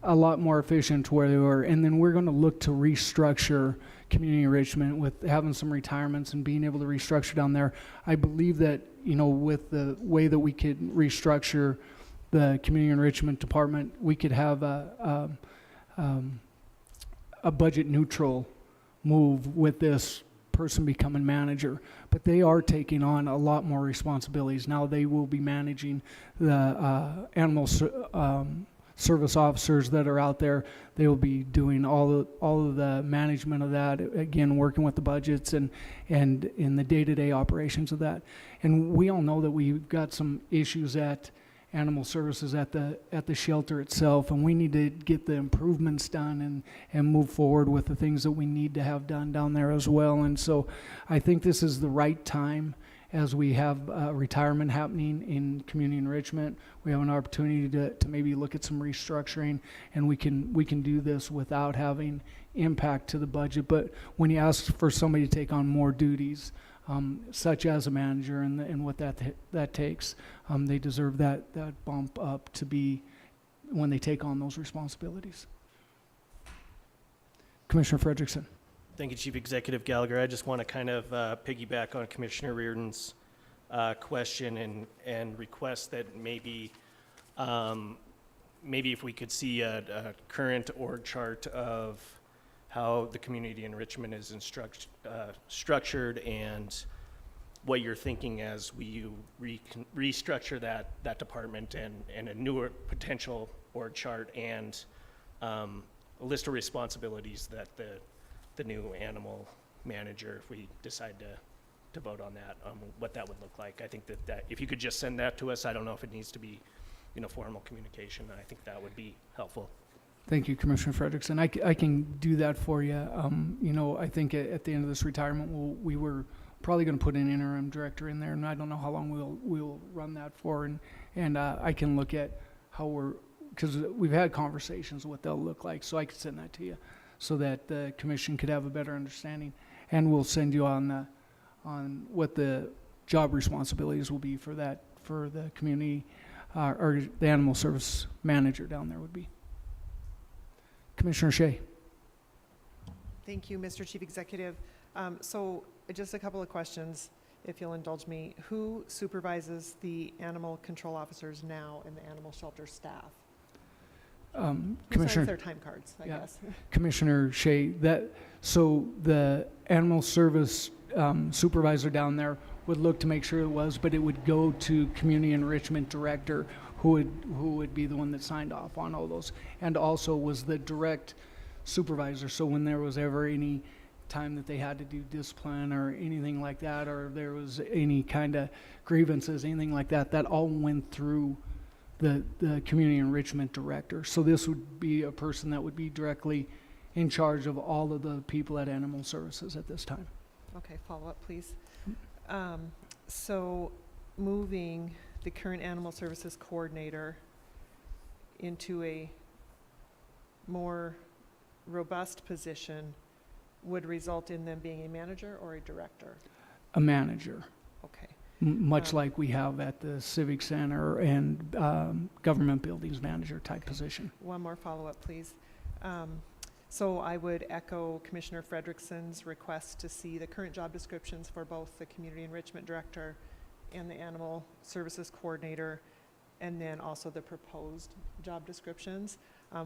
a lot more efficient where they were, and then we're going to look to restructure community enrichment with having some retirements and being able to restructure down there. I believe that, you know, with the way that we could restructure the community enrichment department, we could have a budget neutral move with this person becoming manager, but they are taking on a lot more responsibilities. Now they will be managing the service officers that are out there. They will be doing all of the management of that, again, working with the budgets and in the day-to-day operations of that. And we all know that we've got some issues at animal services at the shelter itself, and we need to get the improvements done and move forward with the things that we need to have done down there as well. And so I think this is the right time as we have retirement happening in community enrichment. We have an opportunity to maybe look at some restructuring, and we can do this without having impact to the budget. But when you ask for somebody to take on more duties, such as a manager and what that takes, they deserve that bump up to be when they take on those responsibilities. Commissioner Frederickson.
Thank you, Chief Executive Gallagher. I just want to kind of piggyback on Commissioner Reardon's question and request that maybe if we could see a current org chart of how the community enrichment is structured and what you're thinking as you restructure that department and a newer potential org chart and a list of responsibilities that the new animal manager, if we decide to vote on that, what that would look like. I think that if you could just send that to us, I don't know if it needs to be formal communication. I think that would be helpful.
Thank you, Commissioner Frederickson. I can do that for you. I think at the end of this retirement, we were probably going to put an interim director in there, and I don't know how long we'll run that for. And I can look at how because we've had conversations what they'll look like, so I could send that to you so that the commission could have a better understanding. And we'll send you on what the job responsibilities will be for the community or the animal service manager down there would be. Commissioner Shea.
Thank you, Mr. Chief Executive. So just a couple of questions, if you'll indulge me. Who supervises the animal control officers now and the animal shelter staff?
Commissioner,
besides their time cards, I guess.
Commissioner Shea, so the animal service supervisor down there would look to make sure it was, but it would go to community enrichment director who would be the one that signed off on all those, and also was the direct supervisor. So when there was ever any time that they had to do discipline or anything like that, or there was any kind of grievances, anything like that, that all went through the community enrichment director. So this would be a person that would be directly in charge of all of the people at Animal Services at this time.
Okay, follow up, please. So moving the current Animal Services coordinator into a more robust position would result in them being a manager or a director?
A manager.
Okay.
Much like we have at the Civic Center and government buildings manager type position.
One more follow-up, please. So I would echo Commissioner Frederickson's request to see the current job descriptions for both the Community Enrichment Director and the Animal Services Coordinator, and then also the proposed job descriptions.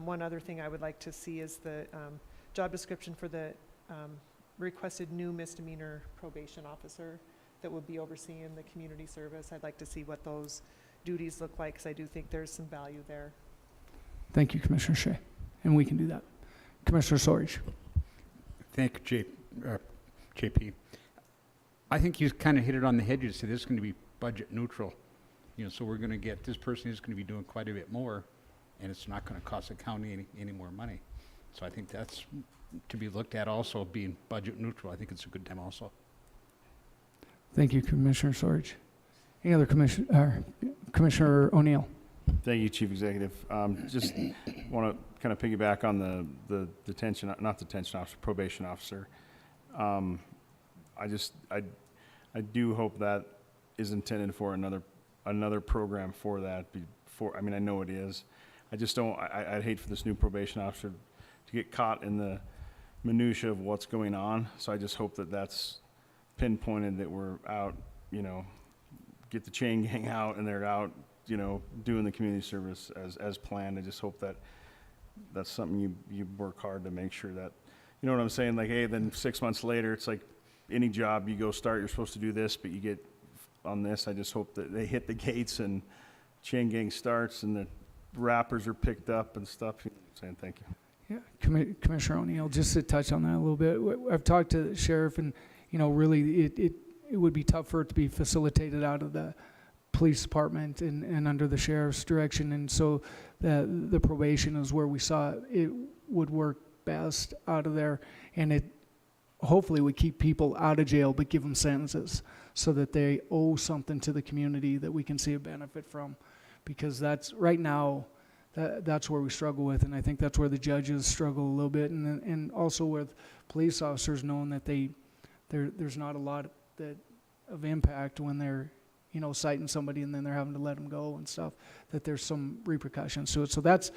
One other thing I would like to see is the job description for the requested new misdemeanor probation officer that would be overseeing the community service. I'd like to see what those duties look like, because I do think there's some value there.
Thank you, Commissioner Shea, and we can do that. Commissioner Sorge.
Thank you, JP. I think you kind of hit it on the head. You said this is going to be budget neutral. So we're going to get, this person is going to be doing quite a bit more, and it's not going to cost the county any more money. So I think that's to be looked at also, being budget neutral. I think it's a good time also.
Thank you, Commissioner Sorge. Any other Commissioner O'Neill?
Thank you, Chief Executive. Just want to kind of piggyback on the detention, not detention officer, probation officer. I do hope that is intended for another program for that. I mean, I know it is. I just don't. I'd hate for this new probation officer to get caught in the minutia of what's going on. So I just hope that that's pinpointed, that we're out. Get the chain gang out, and they're out. Doing the community service as planned. I just hope that that's something you work hard to make sure that, you know what I'm saying? Like, hey, then 6 months later, it's like, any job you go start, you're supposed to do this, but you get on this, I just hope that they hit the gates and chain gang starts and the wrappers are picked up and stuff. Saying thank you.
Yeah, Commissioner O'Neill, just to touch on that a little bit, I've talked to the sheriff, and really it would be tough for it to be facilitated out of the police department and under the sheriff's direction, and so the probation is where we saw it would work best out of there, and it hopefully would keep people out of jail but give them sentences so that they owe something to the community that we can see a benefit from, because that's right now that's where we struggle with, and I think that's where the judges struggle a little bit, and also with police officers knowing that there's not a lot of impact when they're citing somebody and then they're having to let them go and stuff, that there's some repercussions to it. So that's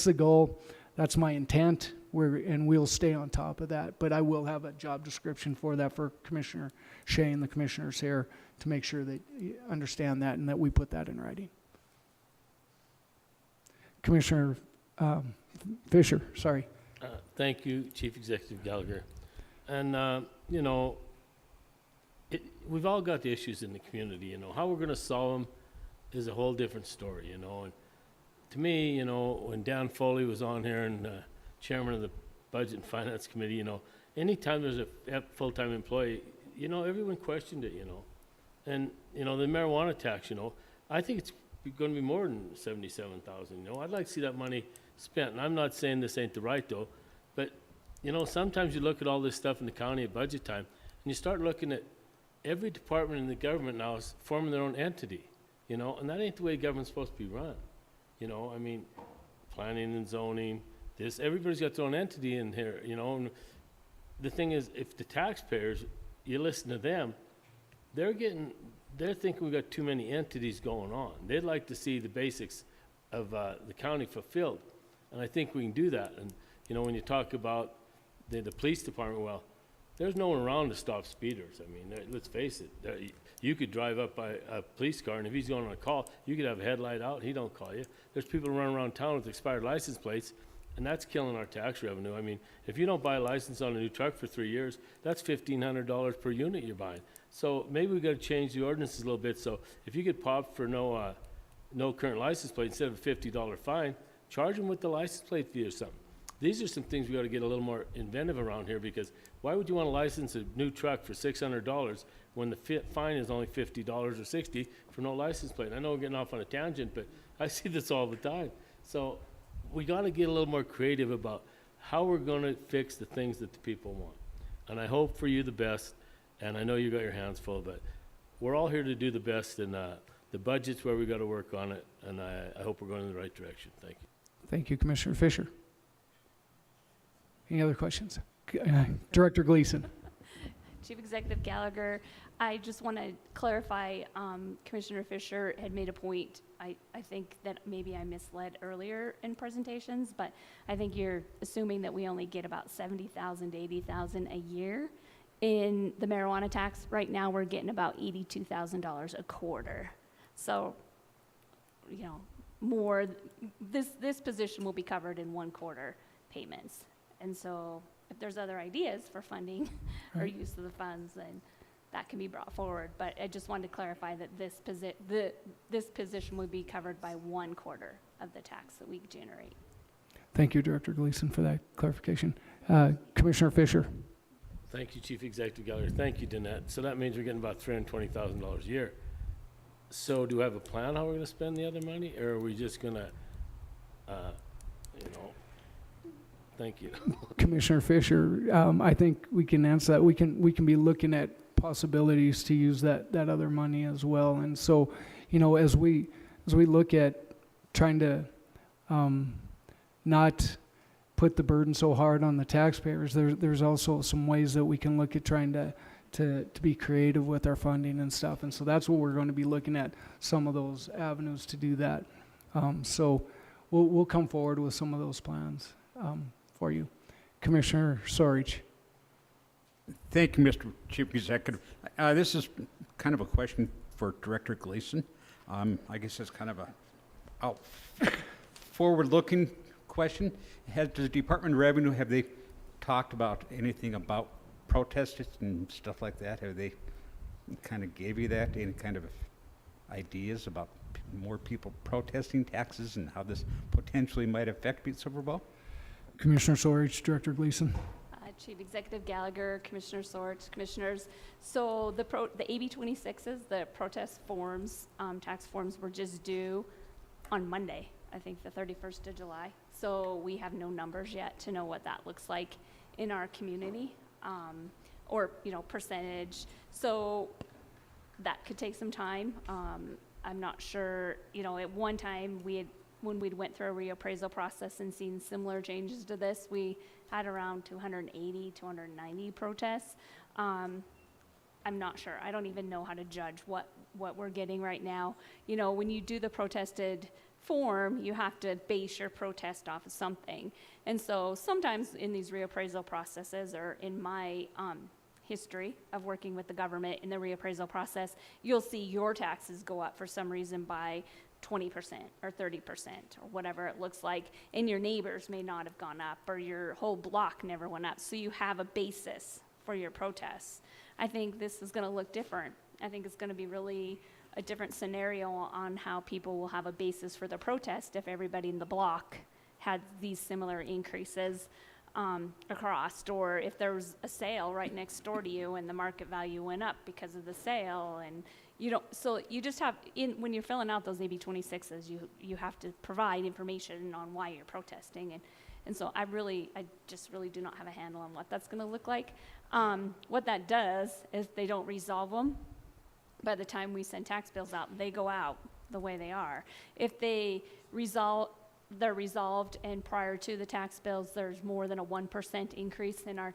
the goal. That's my intent, and we'll stay on top of that. But I will have a job description for that for Commissioner Shea and the commissioners here to make sure that you understand that and that we put that in writing. Commissioner Fisher, sorry.
Thank you, Chief Executive Gallagher. And, we've all got the issues in the community, how we're going to solve them is a whole different story, and to me, when Dan Foley was on here and chairman of the Budget and Finance Committee, anytime there's a full-time employee, everyone questioned it, and, the marijuana tax, I think it's going to be more than 77,000, I'd like to see that money spent, and I'm not saying this ain't the right though, but, sometimes you look at all this stuff in the county at budget time, and you start looking at every department in the government now is forming their own entity, and that ain't the way government's supposed to be run. Planning and zoning, everybody's got their own entity in here, and the thing is, if the taxpayers, you listen to them, they're thinking we've got too many entities going on. They'd like to see the basics of the county fulfilled, and I think we can do that. And, when you talk about the police department, well, there's no one around to stop speeders. I mean, let's face it. You could drive up by a police car, and if he's going on a call, you could have a headlight out, he don't call you. There's people running around town with expired license plates, and that's killing our tax revenue. I mean, if you don't buy a license on a new truck for 3 years, that's $1,500 per unit you're buying. So maybe we've got to change the ordinances a little bit. So if you get popped for no current license plate, instead of a $50 fine, charge them with the license plate fee or something. These are some things we got to get a little more inventive around here, because why would you want to license a new truck for $600 when the fine is only $50 or $60 for no license plate? I know we're getting off on a tangent, but I see this all the time. So we got to get a little more creative about how we're going to fix the things that the people want. And I hope for you the best, and I know you got your hands full, but we're all here to do the best, and the budget's where we got to work on it, and I hope we're going in the right direction. Thank you.
Thank you, Commissioner Fisher. Any other questions? Director Gleason.
Chief Executive Gallagher, I just want to clarify, Commissioner Fisher had made a point. I think that maybe I misled earlier in presentations, but I think you're assuming that we only get about $70,000 to $80,000 a year in the marijuana tax. Right now, we're getting about $82,000 a quarter. So, more, this position will be covered in 1 quarter payments. And so if there's other ideas for funding or use of the funds, then that can be brought forward. But I just wanted to clarify that this position would be covered by 1 quarter of the tax that we generate.
Thank you, Director Gleason, for that clarification. Commissioner Fisher.
Thank you, Chief Executive Gallagher. Thank you, Danette. So that means we're getting about $320,000 a year. So do we have a plan how we're going to spend the other money, or are we just going to, Thank you.
Commissioner Fisher, I think we can answer that. We can be looking at possibilities to use that other money as well. And so, as we look at trying to not put the burden so hard on the taxpayers, there's also some ways that we can look at trying to be creative with our funding and stuff. And so that's what we're going to be looking at, some of those avenues to do that. So we'll come forward with some of those plans for you. Commissioner Sorich.
Thank you, Mr. Chief Executive. This is kind of a question for Director Gleason. I guess it's kind of a forward-looking question. Has the Department of Revenue, have they talked about anything about protested and stuff like that? Have they kind of gave you that, any kind of ideas about more people protesting taxes and how this potentially might affect Butte-Silver Bow?
Commissioner Sorich, Director Gleason.
Chief Executive Gallagher, Commissioner Sorts, Commissioners. So the AB 26s, the protest forms, tax forms were just due on Monday, I think the 31st of July. So we have no numbers yet to know what that looks like in our community, or, percentage. So that could take some time. I'm not sure, at one time when we went through a reappraisal process and seen similar changes to this, we had around 280, 290 protests. I'm not sure. I don't even know how to judge what we're getting right now. When you do the protested form, you have to base your protest off of something. And so sometimes in these reappraisal processes, or in my history of working with the government in the reappraisal process, you'll see your taxes go up for some reason by 20% or 30% or whatever it looks like, and your neighbors may not have gone up, or your whole block never went up, so you have a basis for your protests. I think this is going to look different. I think it's going to be really a different scenario on how people will have a basis for the protest if everybody in the block had these similar increases across, or if there was a sale right next door to you and the market value went up because of the sale. And so you just have, when you're filling out those AB 26s, you have to provide information on why you're protesting. And so I just really do not have a handle on what that's going to look like. What that does is they don't resolve them. By the time we send tax bills out, they go out the way they are. If they're resolved, and prior to the tax bills there's more than a 1% increase in our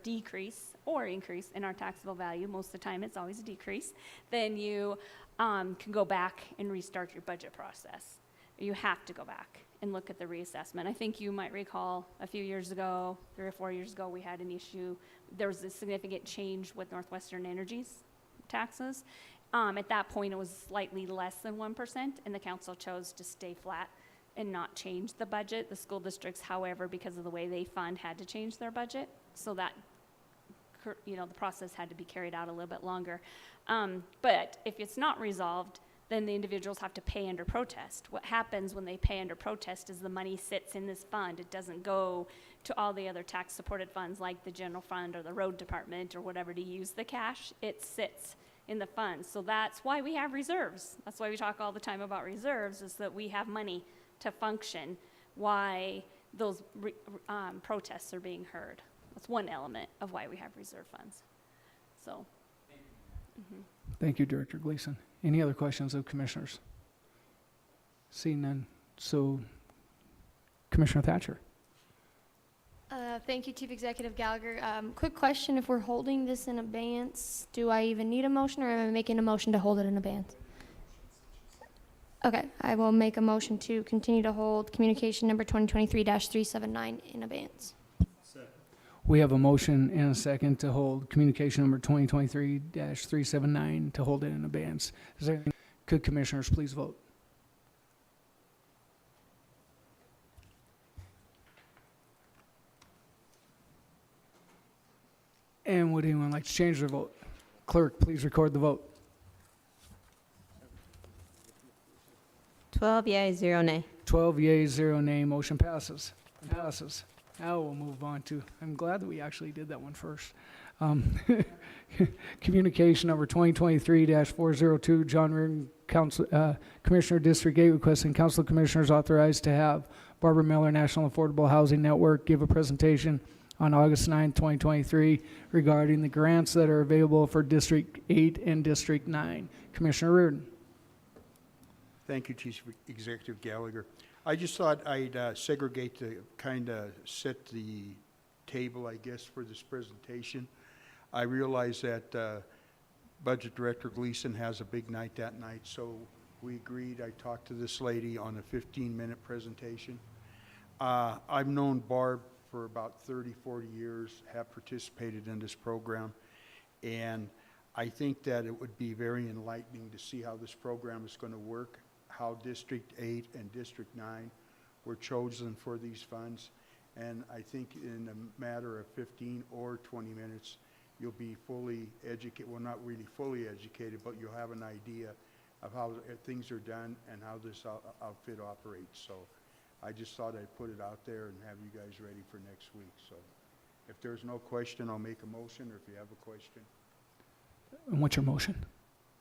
decrease or increase in our taxable value, most of the time it's always a decrease, then you can go back and restart your budget process. You have to go back and look at the reassessment. I think you might recall a few years ago, 3 or 4 years ago, we had an issue. There was a significant change with Northwestern Energy's taxes. At that point, it was slightly less than 1%, and the council chose to stay flat and not change the budget. The school districts, however, because of the way they fund, had to change their budget, so that the process had to be carried out a little bit longer. But if it's not resolved, then the individuals have to pay under protest. What happens when they pay under protest is the money sits in this fund. It doesn't go to all the other tax-supported funds like the general fund or the road department or whatever to use the cash. It sits in the fund. So that's why we have reserves. That's why we talk all the time about reserves, is that we have money to function, why those protests are being heard. That's one element of why we have reserve funds. So.
Thank you, Director Gleason. Any other questions of commissioners? Seeing none. So, Commissioner Thatcher.
Thank you, Chief Executive Gallagher. Quick question, if we're holding this in abeyance, do I even need a motion, or am I making a motion to hold it in abeyance? Okay, I will make a motion to continue to hold communication number 2023-379 in abeyance.
We have a motion and a second to hold communication number 2023-379 to hold it in abeyance. Could commissioners please vote? And would anyone like to change their vote? Clerk, please record the vote.
12 yea, 0 nay.
12 yeas, 0 nay, motion passes. Now we'll move on to, I'm glad that we actually did that one first. Communication number 2023-402, John Reardon, Commissioner District 8, requesting Council of Commissioners authorized to have Barbara Miller National Affordable Housing Network give a presentation on August 9, 2023 regarding the grants that are available for District 8 and District 9. Commissioner Reardon.
Thank you, Chief Executive Gallagher. I just thought I'd segregate to kind of set the table, I guess, for this presentation. I realize that Budget Director Gleason has a big night that night, so we agreed. I talked to this lady on a 15-minute presentation. I've known Barb for about 30, 40 years, have participated in this program, and I think that it would be very enlightening to see how this program is going to work, how District 8 and District 9 were chosen for these funds. And I think in a matter of 15 or 20 minutes, you'll be fully educated, well, not really fully educated, but you'll have an idea of how things are done and how this outfit operates. So I just thought I'd put it out there and have you guys ready for next week. So if there's no question, I'll make a motion, or if you have a question.
And what's your motion?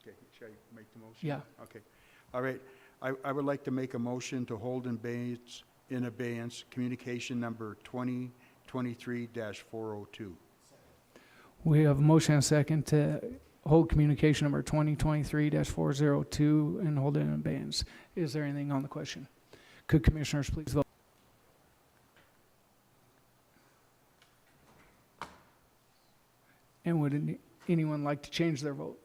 Okay, should I make the motion?
Yeah.
Okay. All right. I would like to make a motion to hold in abeyance communication number 2023-402.
We have a motion and a second to hold communication number 2023-402 and hold it in abeyance. Is there anything on the question? Could commissioners please vote? And would anyone like to change their vote?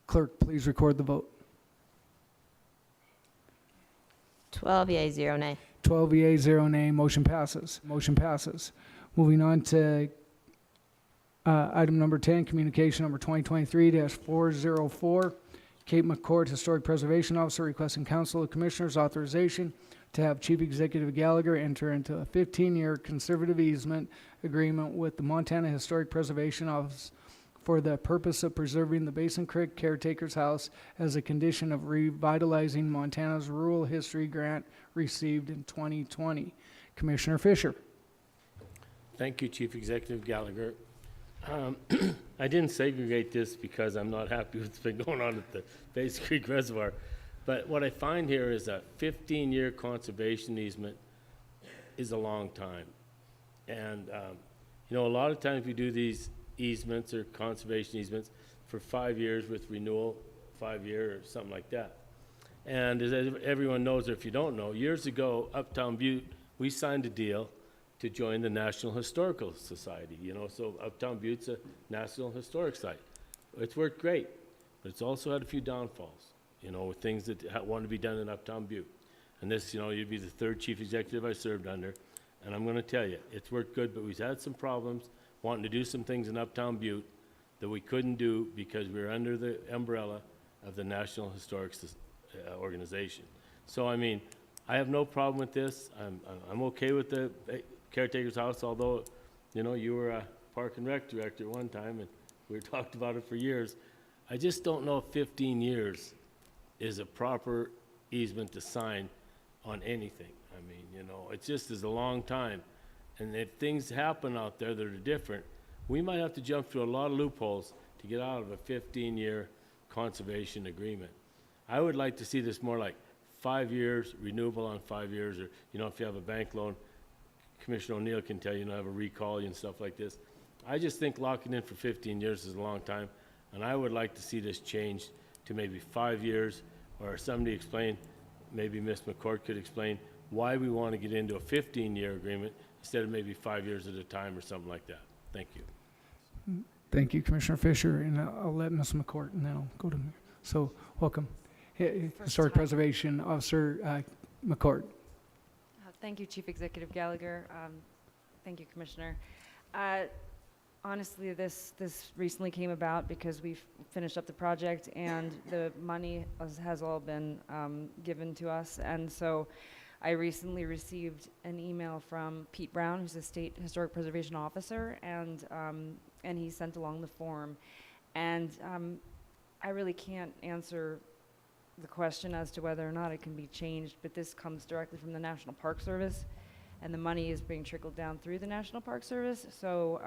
Clerk, please record the vote.
12 yea, 0 nay.
12 yea, 0 nay, motion passes. Motion passes. Moving on to item number 10, communication number 2023-404. Kate McCord, Historic Preservation Officer, requesting Council of Commissioners authorization to have Chief Executive Gallagher enter into a 15-year conservative easement agreement with the Montana Historic Preservation Office for the purpose of preserving the Basin Creek Caretaker's House as a condition of revitalizing Montana's rural history grant received in 2020. Commissioner Fisher.
Thank you, Chief Executive Gallagher. I didn't segregate this because I'm not happy with what's been going on at the Basin Creek Reservoir. But what I find here is a 15-year conservation easement is a long time. And, you know, a lot of times we do these easements or conservation easements for 5 years with renewal, 5 year or something like that. And as everyone knows, or if you don't know, years ago, Uptown Butte, we signed a deal to join the National Historical Society, you know, so Uptown Butte's a National Historic Site. It's worked great, but it's also had a few downfalls, you know, with things that want to be done in Uptown Butte. And this, you know, you'd be the third chief executive I served under, and I'm going to tell you, it's worked good, but we've had some problems wanting to do some things in Uptown Butte that we couldn't do because we were under the umbrella of the National Historic Organization. So, I mean, I have no problem with this. I'm okay with the caretaker's house, although, you know, you were a Park and Rec director one time, and we talked about it for years. I just don't know if 15 years is a proper easement to sign on anything. I mean, you know, it just is a long time. And if things happen out there that are different, we might have to jump through a lot of loopholes to get out of a 15-year conservation agreement. I would like to see this more like 5 years, renewable on 5 years, or, you know, if you have a bank loan, Commissioner O'Neill can tell you, you know, have a recall and stuff like this. I just think locking in for 15 years is a long time, and I would like to see this changed to maybe 5 years, or somebody explain, maybe Ms. McCord could explain why we want to get into a 15-year agreement instead of maybe 5 years at a time or something like that. Thank you.
Thank you, Commissioner Fisher, and I'll let Ms. McCourt, and then I'll go to, so welcome. Historic Preservation Officer McCourt.
Thank you, Chief Executive Gallagher. Thank you, Commissioner. Honestly, this recently came about because we've finished up the project and the money has all been given to us. And so I recently received an email from Pete Brown, who's a State Historic Preservation Officer, and he sent along the form. And I really can't answer the question as to whether or not it can be changed, but this comes directly from the National Park Service, and the money is being trickled down through the National Park Service. So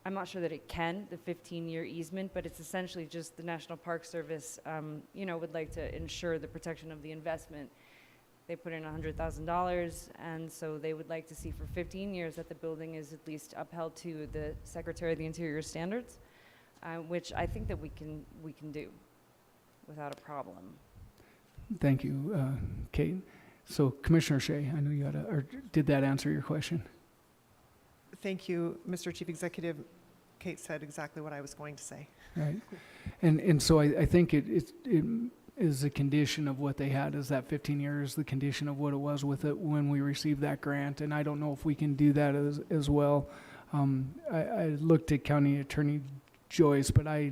I'm not sure that it can, the 15-year easement, but it's essentially just the National Park Service, you know, would like to ensure the protection of the investment. They put in $100,000, and so they would like to see for 15 years that the building is at least upheld to the Secretary of the Interior standards, which I think that we can do without a problem.
Thank you, Kate. So Commissioner Shea, I know you had or did that answer your question?
Thank you, Mr. Chief Executive. Kate said exactly what I was going to say.
Right. And so I think it is a condition of what they had, is that 15 years, the condition of what it was with it when we received that grant. And I don't know if we can do that as well. I looked at County Attorney Joyce, but I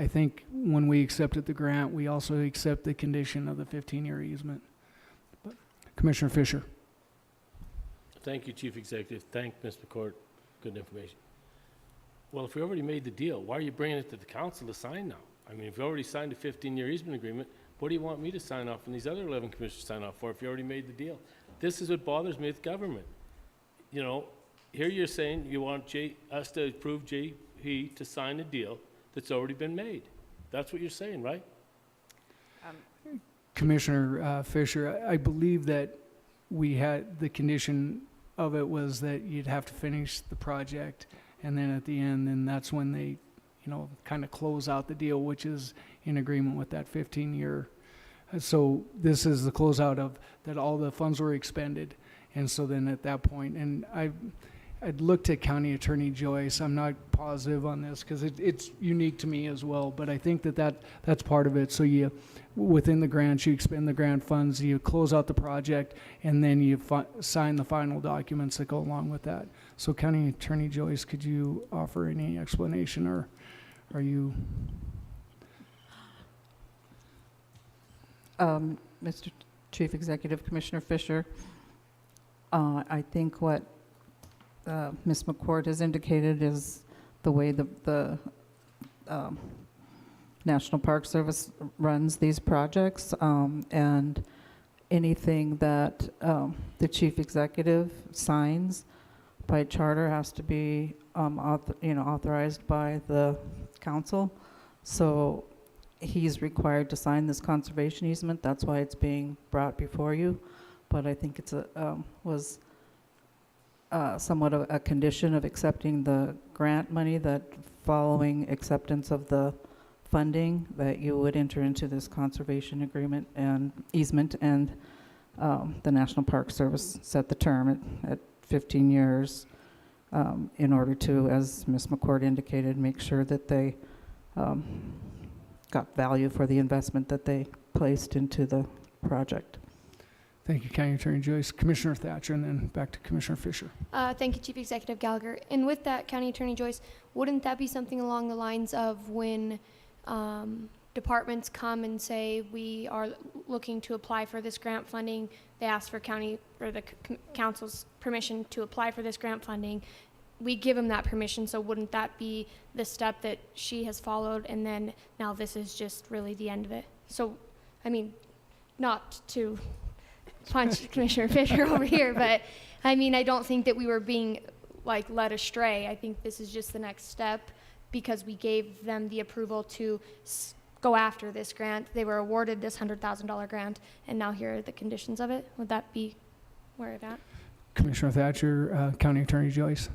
think when we accepted the grant, we also accept the condition of the 15-year easement. But Commissioner Fisher.
Thank you, Chief Executive. Thank Ms. McCord. good information. Well, if we already made the deal, why are you bringing it to the council to sign now? I mean, if you already signed a 15-year easement agreement, what do you want me to sign off and these other 11 commissioners sign off for if you already made the deal? This is what bothers me with government. You know, here you're saying you want us to approve JP to sign a deal that's already been made. That's what you're saying, right?
Commissioner Fisher, I believe that we had, the condition of it was that you'd have to finish the project, and then at the end, then that's when they, you know, kind of close out the deal, which is in agreement with that 15-year. So this is the closeout of that all the funds were expended, and so then at that point, and I'd looked at County Attorney Joyce. I'm not positive on this because it's unique to me as well, but I think that's part of it. So you, within the grants, you expend the grant funds, you close out the project, and then you sign the final documents that go along with that. So County Attorney Joyce, could you offer any explanation, or are you?
Mr. Chief Executive, Commissioner Fisher, I think what Ms. McCord has indicated is the way the National Park Service runs these projects, and anything that the chief executive signs by charter has to be authorized by the council. So he's required to sign this conservation easement. That's why it's being brought before you. But I think it's was somewhat of a condition of accepting the grant money, that following acceptance of the funding, that you would enter into this conservation agreement and easement, and the National Park Service set the term at 15 years in order to, as Ms. McCord indicated, make sure that they got value for the investment that they placed into the project.
Thank you, County Attorney Joyce. Commissioner Thatcher, and then back to Commissioner Fisher.
Thank you, Chief Executive Gallagher. And with that, County Attorney Joyce, wouldn't that be something along the lines of when departments come and say, we are looking to apply for this grant funding, they ask for county or the council's permission to apply for this grant funding, we give them that permission, so wouldn't that be the step that she has followed, and then now this is just really the end of it? So, I mean, not to punch Commissioner Fisher over here, but I mean, I don't think that we were being like led astray. I think this is just the next step because we gave them the approval to go after this grant. They were awarded this $100,000 grant, and now here are the conditions of it. Would that be where it's at?
Commissioner Thatcher, County Attorney Joyce.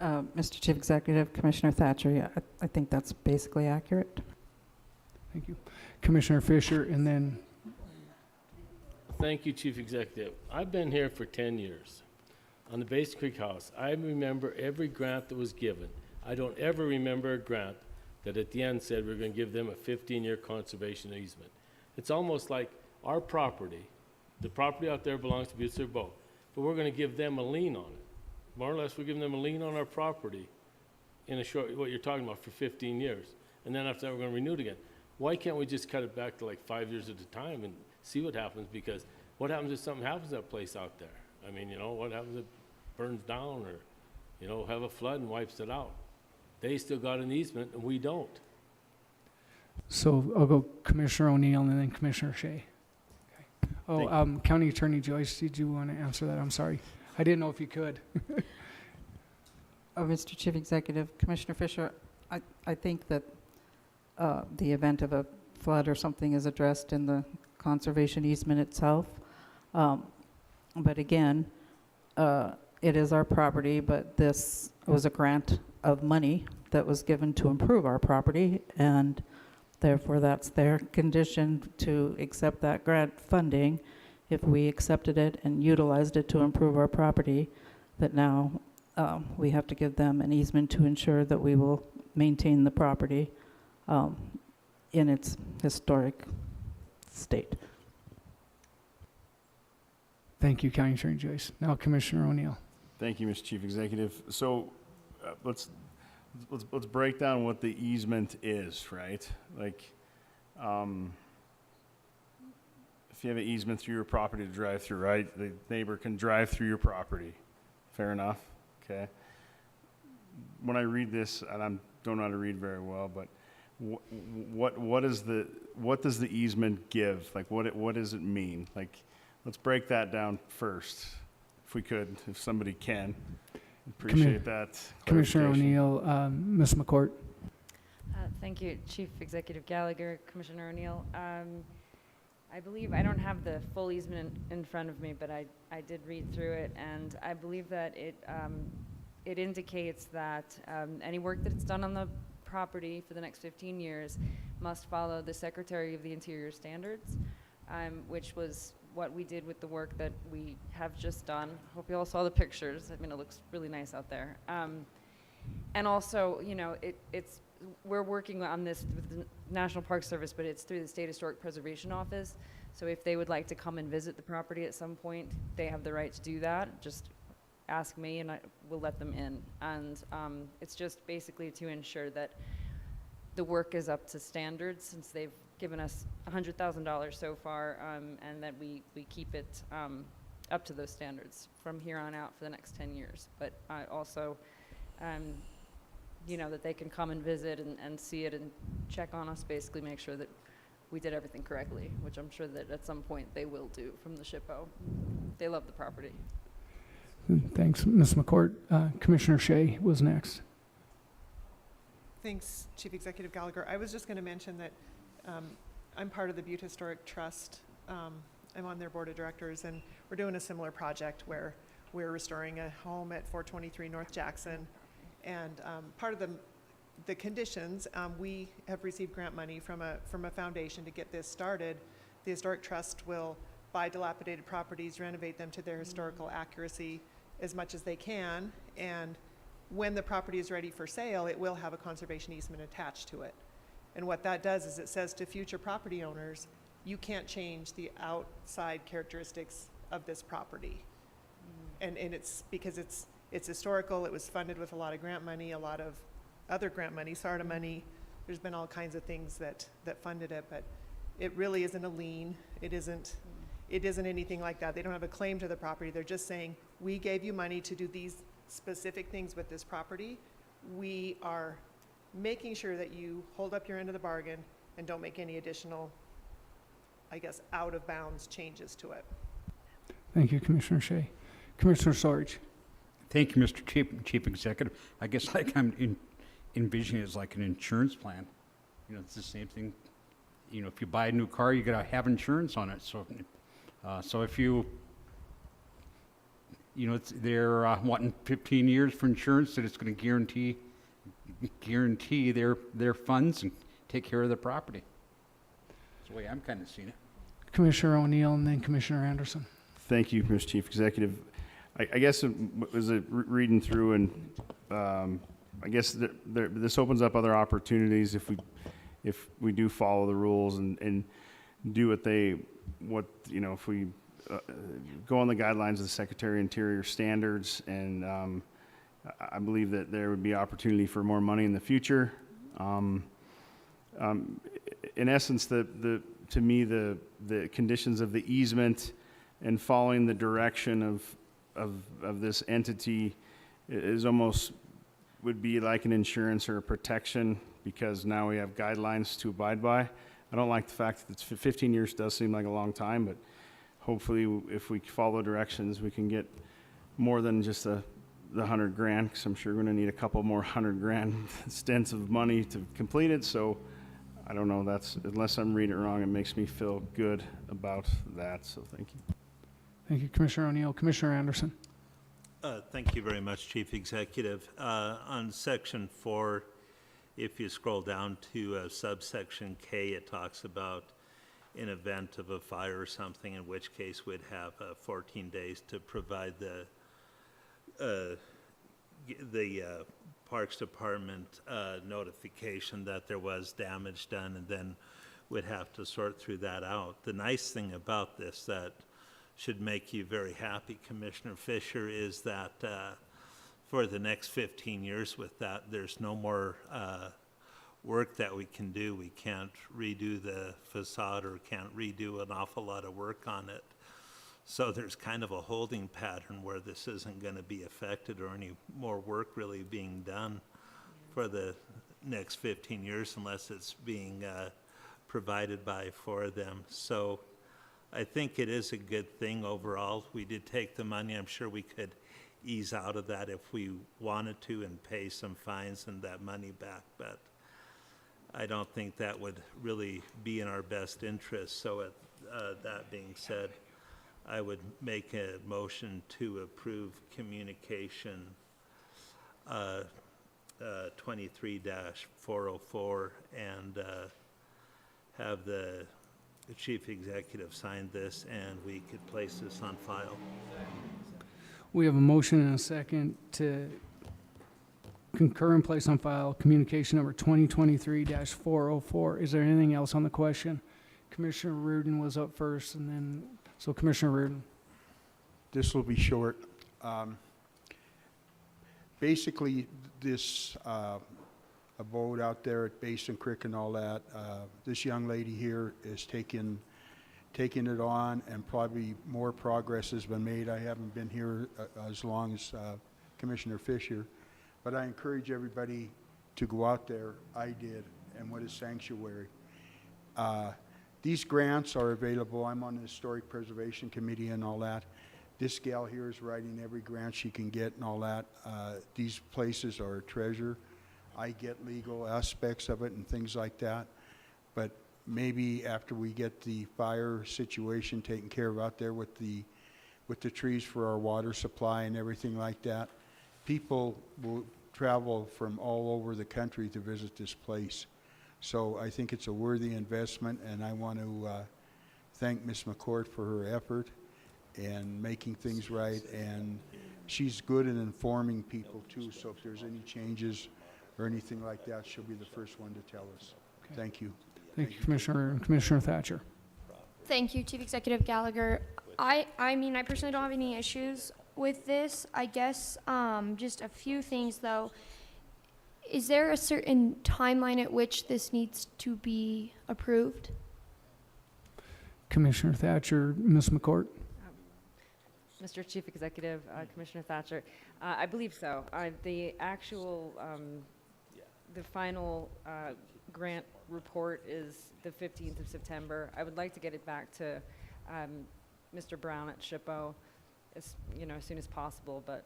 Mr. Chief Executive, Commissioner Thatcher, yeah, I think that's basically accurate.
Thank you. Commissioner Fisher, and then.
Thank you, Chief Executive. I've been here for 10 years. On the Basin Creek House, I remember every grant that was given. I don't ever remember a grant that at the end said we're going to give them a 15-year conservation easement. It's almost like our property, the property out there belongs to Butte-Silver, but we're going to give them a lien on it. More or less, we're giving them a lien on our property in a short, what you're talking about, for 15 years. And then after that, we're going to renew it again. Why can't we just cut it back to like 5 years at a time and see what happens? Because what happens if something happens to that place out there? I mean, you know, what happens if it burns down or, you know, have a flood and wipes it out? They still got an easement and we don't.
So I'll go Commissioner O'Neill and then Commissioner Shea. Okay. Oh, County Attorney Joyce, did you want to answer that? I'm sorry. I didn't know if you could.
Mr. Chief Executive, Commissioner Fisher, I think that the event of a flood or something is addressed in the conservation easement itself. But again, it is our property, but this was a grant of money that was given to improve our property, and therefore that's their condition to accept that grant funding. If we accepted it and utilized it to improve our property, that now we have to give them an easement to ensure that we will maintain the property in its historic state.
Thank you, County Attorney Joyce. Now Commissioner O'Neill.
Thank you, Mr. Chief Executive. So let's break down what the easement is, right? Like, if you have an easement through your property to drive through, right? The neighbor can drive through your property. Fair enough, okay. When I read this, and I don't know how to read very well, but what does the easement give? Like, what does it mean? Like, let's break that down first, if we could, if somebody can. Appreciate that
Commissioner
clarification.
O'Neill, Ms. McCourt.
Thank you, Chief Executive Gallagher, Commissioner O'Neill. I believe, I don't have the full easement in front of me, but I did read through it, and I believe that it indicates that any work that's done on the property for the next 15 years must follow the Secretary of the Interior standards, which was what we did with the work that we have just done. Hope you all saw the pictures. I mean, it looks really nice out there. And also, you know, we're working on this with the National Park Service, but it's through the State Historic Preservation Office. So if they would like to come and visit the property at some point, they have the right to do that. Just ask me and I will let them in. And it's just basically to ensure that the work is up to standards, since they've given us $100,000 so far, and that we keep it up to those standards from here on out for the next 10 years. But also, you know, that they can come and visit and see it and check on us, basically make sure that we did everything correctly, which I'm sure that at some point they will do from the SHPO. They love the property.
Thanks, Ms. McCourt. Commissioner Shea was next.
Thanks, Chief Executive Gallagher. I was just going to mention that I'm part of the Butte Historic Trust. I'm on their board of directors, and we're doing a similar project where we're restoring a home at 423 North Jackson. And part of the conditions, we have received grant money from a foundation to get this started. The Historic Trust will buy dilapidated properties, renovate them to their historical accuracy as much as they can, and when the property is ready for sale, it will have a conservation easement attached to it. And what that does is it says to future property owners, you can't change the outside characteristics of this property. And it's because it's historical. It was funded with a lot of grant money, a lot of other grant money, SARTA money. There's been all kinds of things that funded it, but it really isn't a lien. It isn't anything like that. They don't have a claim to the property. They're just saying, we gave you money to do these specific things with this property. We are making sure that you hold up your end of the bargain and don't make any additional, I guess, out of bounds changes to it.
Thank you, Commissioner Shea. Commissioner Sorge.
Thank you, Mr. Chief Executive. I guess like I'm envisioning it as like an insurance plan. You know, it's the same thing. You know, if you buy a new car, you gotta have insurance on it. So if you know, they're wanting 15 years for insurance, that it's going to guarantee their funds and take care of the property. That's the way I'm kind of seeing it.
Commissioner O'Neill and then Commissioner Anderson.
Thank you, Mr. Chief Executive. I guess as reading through, and I guess this opens up other opportunities if we do follow the rules and do what you know, if we go on the guidelines of the Secretary of Interior standards, and I believe that there would be opportunity for more money in the future. In essence, to me, the conditions of the easement and following the direction of this entity is almost would be like an insurance or a protection, because now we have guidelines to abide by. I don't like the fact that it's 15 years does seem like a long time, but hopefully if we follow directions, we can get more than just the 100 grand, because I'm sure we're going to need a couple more 100 grand stints of money to complete it. So I don't know, unless I'm reading it wrong, it makes me feel good about that. So thank you.
Thank you, Commissioner O'Neill. Commissioner Anderson.
Thank you very much, Chief Executive. On Section 4, if you scroll down to subsection K, it talks about in event of a fire or something, in which case we'd have 14 days to provide the Parks Department notification that there was damage done, and then we'd have to sort through that out. The nice thing about this that should make you very happy, Commissioner Fisher, is that for the next 15 years with that, there's no more work that we can do. We can't redo the facade or can't redo an awful lot of work on it. So there's kind of a holding pattern where this isn't going to be affected or any more work really being done for the next 15 years unless it's being provided by for them. So I think it is a good thing overall. We did take the money. I'm sure we could ease out of that if we wanted to and pay some fines and that money back, but I don't think that would really be in our best interest. So that being said, I would make a motion to approve communication 23-404 and have the chief executive sign this, and we could place this on file.
We have a motion and a second to concur and place on file communication number 2023-404. Is there anything else on the question? Commissioner Reardon was up first, and then, so Commissioner Reardon.
This will be short. Basically, this abode out there at Basin Creek and all that, this young lady here is taking it on, and probably more progress has been made. I haven't been here as long as Commissioner Fisher, but I encourage everybody to go out there. I did, and what is sanctuary. These grants are available. I'm on the Historic Preservation Committee and all that. This gal here is writing every grant she can get and all that. These places are a treasure. I get legal aspects of it and things like that, but maybe after we get the fire situation taken care of out there with the trees for our water supply and everything like that, people will travel from all over the country to visit this place. So I think it's a worthy investment, and I want to thank Ms. McCourt for her effort and making things right, and she's good in informing people too, so if there's any changes or anything like that, she'll be the first one to tell us.
Okay.
Thank you.
Thank you, Commissioner and Commissioner Thatcher.
Thank you, Chief Executive Gallagher. I mean, I personally don't have any issues with this. I guess just a few things, though. Is there a certain timeline at which this needs to be approved?
Commissioner Thatcher, Ms. McCourt.
Mr. Chief Executive, Commissioner Thatcher, I believe so. The actual, the final grant report is the 15th of September. I would like to get it back to Mr. Brown at SHPO as soon as possible, but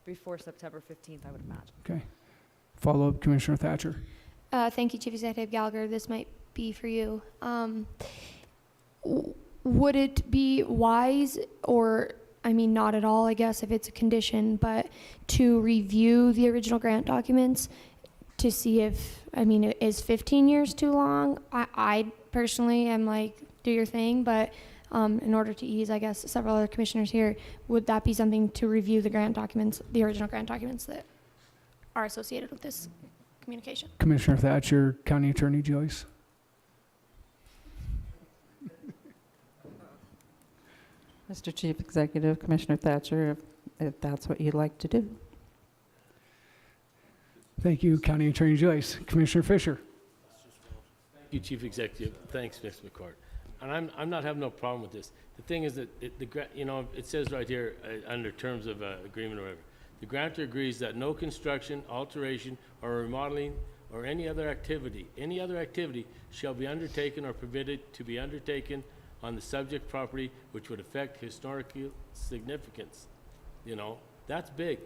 before September 15th, I would imagine.
Okay. Follow up, Commissioner Thatcher.
Thank you, Chief Executive Gallagher. This might be for you. Would it be wise, or, I mean, not at all, I guess, if it's a condition, but to review the original grant documents to see if, I mean, is 15 years too long? I personally am like, do your thing, but in order to ease, I guess, several other commissioners here, would that be something to review the grant documents, the original grant documents that are associated with this communication?
Commissioner Thatcher, County Attorney Joyce.
Mr. Chief Executive, Commissioner Thatcher, if that's what you'd like to do.
Thank you, County Attorney Joyce. Commissioner Fisher.
Thank you, Chief Executive. Thanks, Ms. McCourt. And I'm not having no problem with this. The thing is that it says right here under terms of agreement or whatever, the grantor agrees that no construction, alteration, or remodeling or any other activity shall be undertaken or permitted to be undertaken on the subject property which would affect historical significance. That's big.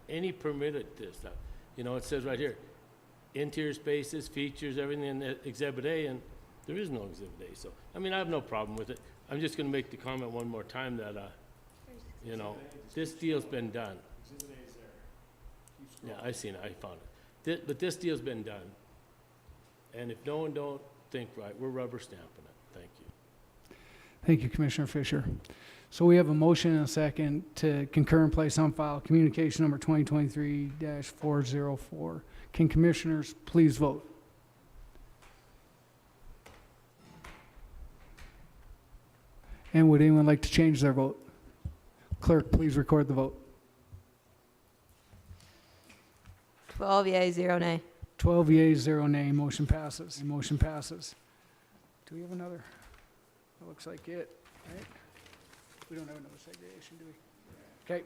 Any permitted stuff. It says right here, interior spaces, features, everything in Exhibit A, and there is no Exhibit A. So, I mean, I have no problem with it. I'm just going to make the comment one more time that, this deal's been done. Yeah, I seen it. I found it. But this deal's been done. And if no one don't think right, we're rubber stamping it. Thank you.
Thank you, Commissioner Fisher. So we have a motion and a second to concur and place on file communication number 2023-404. Can commissioners please vote? And would anyone like to change their vote? Clerk, please record the vote.
12 yea, 0 nay.
12 yeas, 0 nay. Motion passes. Motion passes. Do we have another? That looks like it. Right. We don't have another segregation, do we? Okay.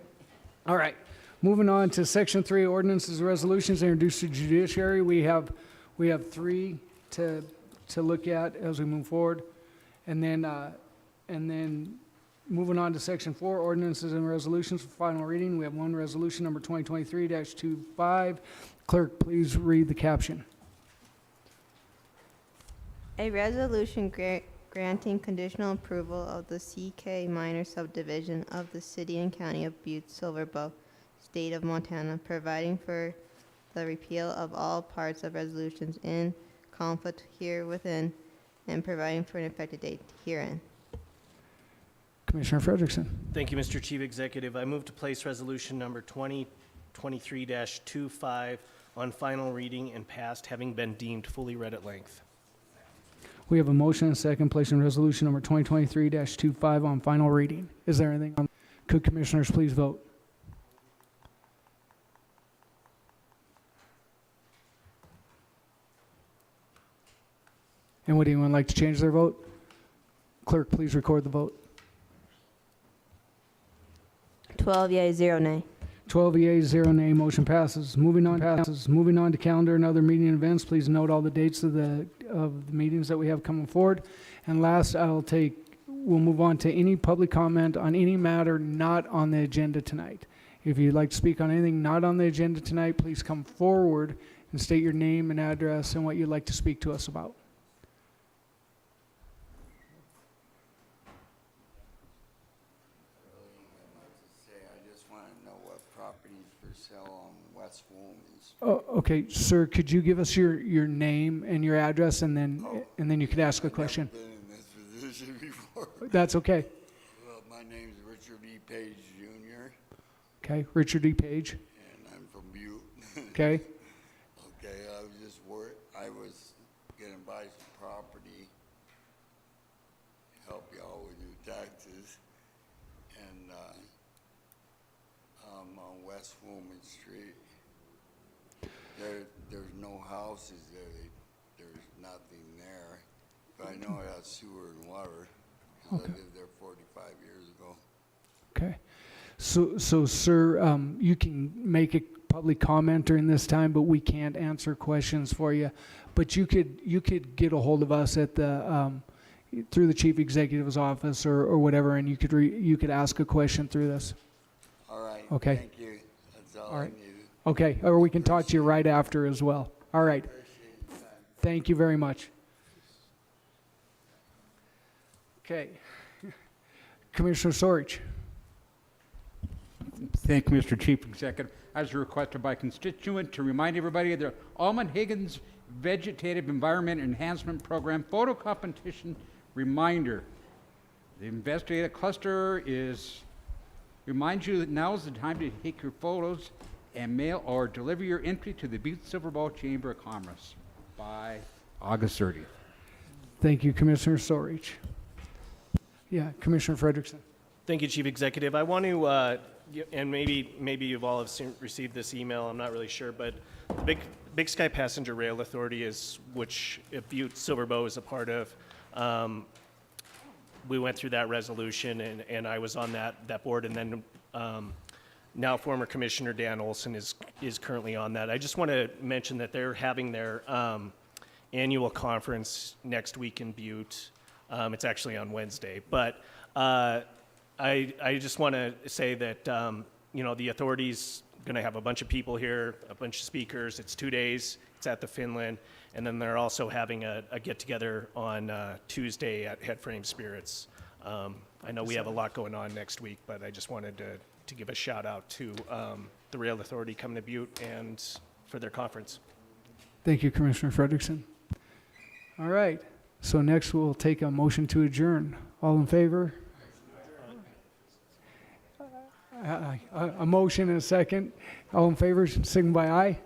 All right. Moving on to Section 3, ordinances and resolutions introduced to judiciary. We have 3 to look at as we move forward. And then moving on to Section 4, ordinances and resolutions for final reading. We have one resolution, number 2023-25. Clerk, please read the caption.
A resolution granting conditional approval of the CK minor subdivision of the city and county of Butte-Silver, state of Montana, providing for the repeal of all parts of resolutions in conflict herewithin, and providing for an effective date herein.
Commissioner Frederickson.
Thank you, Mr. Chief Executive. I move to place resolution number 2023-25 on final reading and passed, having been deemed fully read at length.
We have a motion and a second placing resolution number 2023-25 on final reading. Is there anything on? Could commissioners please vote? And would anyone like to change their vote? Clerk, please record the vote.
12 yea, 0 nay.
12 yeas, 0 nay, motion passes. Moving on to calendar and other meeting events, please note all the dates of the meetings that we have coming forward. And last, we'll move on to any public comment on any matter not on the agenda tonight. If you'd like to speak on anything not on the agenda tonight, please come forward and state your name and address and what you'd like to speak to us about. Oh, okay, sir, could you give us your name and your address, and then you could ask a question?
I've been in this position before.
That's okay.
Well, my name's Richard E. Page Jr.
Okay, Richard E. Page.
And I'm from Butte.
Okay.
Okay, I was just worried. I was gonna buy some property, help y'all with your taxes, and on West Woolman Street. There's no houses there. There's nothing there. But I know it has sewer and water, 'cause I lived there 45 years ago.
Okay. So, sir, you can make a public comment during this time, but we can't answer questions for you. But you could get a hold of us at the through the chief executive's office or whatever, and you could ask a question through this.
All right.
Okay.
Thank you. That's all
All right.
I needed.
Okay, or we can talk to you right after as well. All right. Thank you very much. Okay. Commissioner Sorich.
Thank you, Mr. Chief Executive. As requested by constituent, to remind everybody of the Almond Higgins Vegetative Environment Enhancement Program photo competition reminder. The investigative cluster reminds you that now is the time to take your photos and mail or deliver your entry to the Butte-Silver Chamber of Commerce by August 30th.
Thank you, Commissioner Sorich. Yeah, Commissioner Frederickson.
Thank you, Chief Executive. I want to, and maybe you've all received this email, I'm not really sure, but the Big Sky Passenger Rail Authority which Butte-Silver is a part of. We went through that resolution, and I was on that board, and then now former Commissioner Dan Olson is currently on that. I just want to mention that they're having their annual conference next week in Butte. It's actually on Wednesday, but I just want to say that the authority's going to have a bunch of people here, a bunch of speakers. It's 2 days. It's at the Finland, and then they're also having a get-together on Tuesday at Headframe Spirits. I know we have a lot going on next week, but I just wanted to give a shout out to the Rail Authority coming to Butte and for their conference.
Thank you, Commissioner Frederickson. All right. So next we'll take a motion to adjourn. All in favor? A motion and a second. All in favor, signify by aye.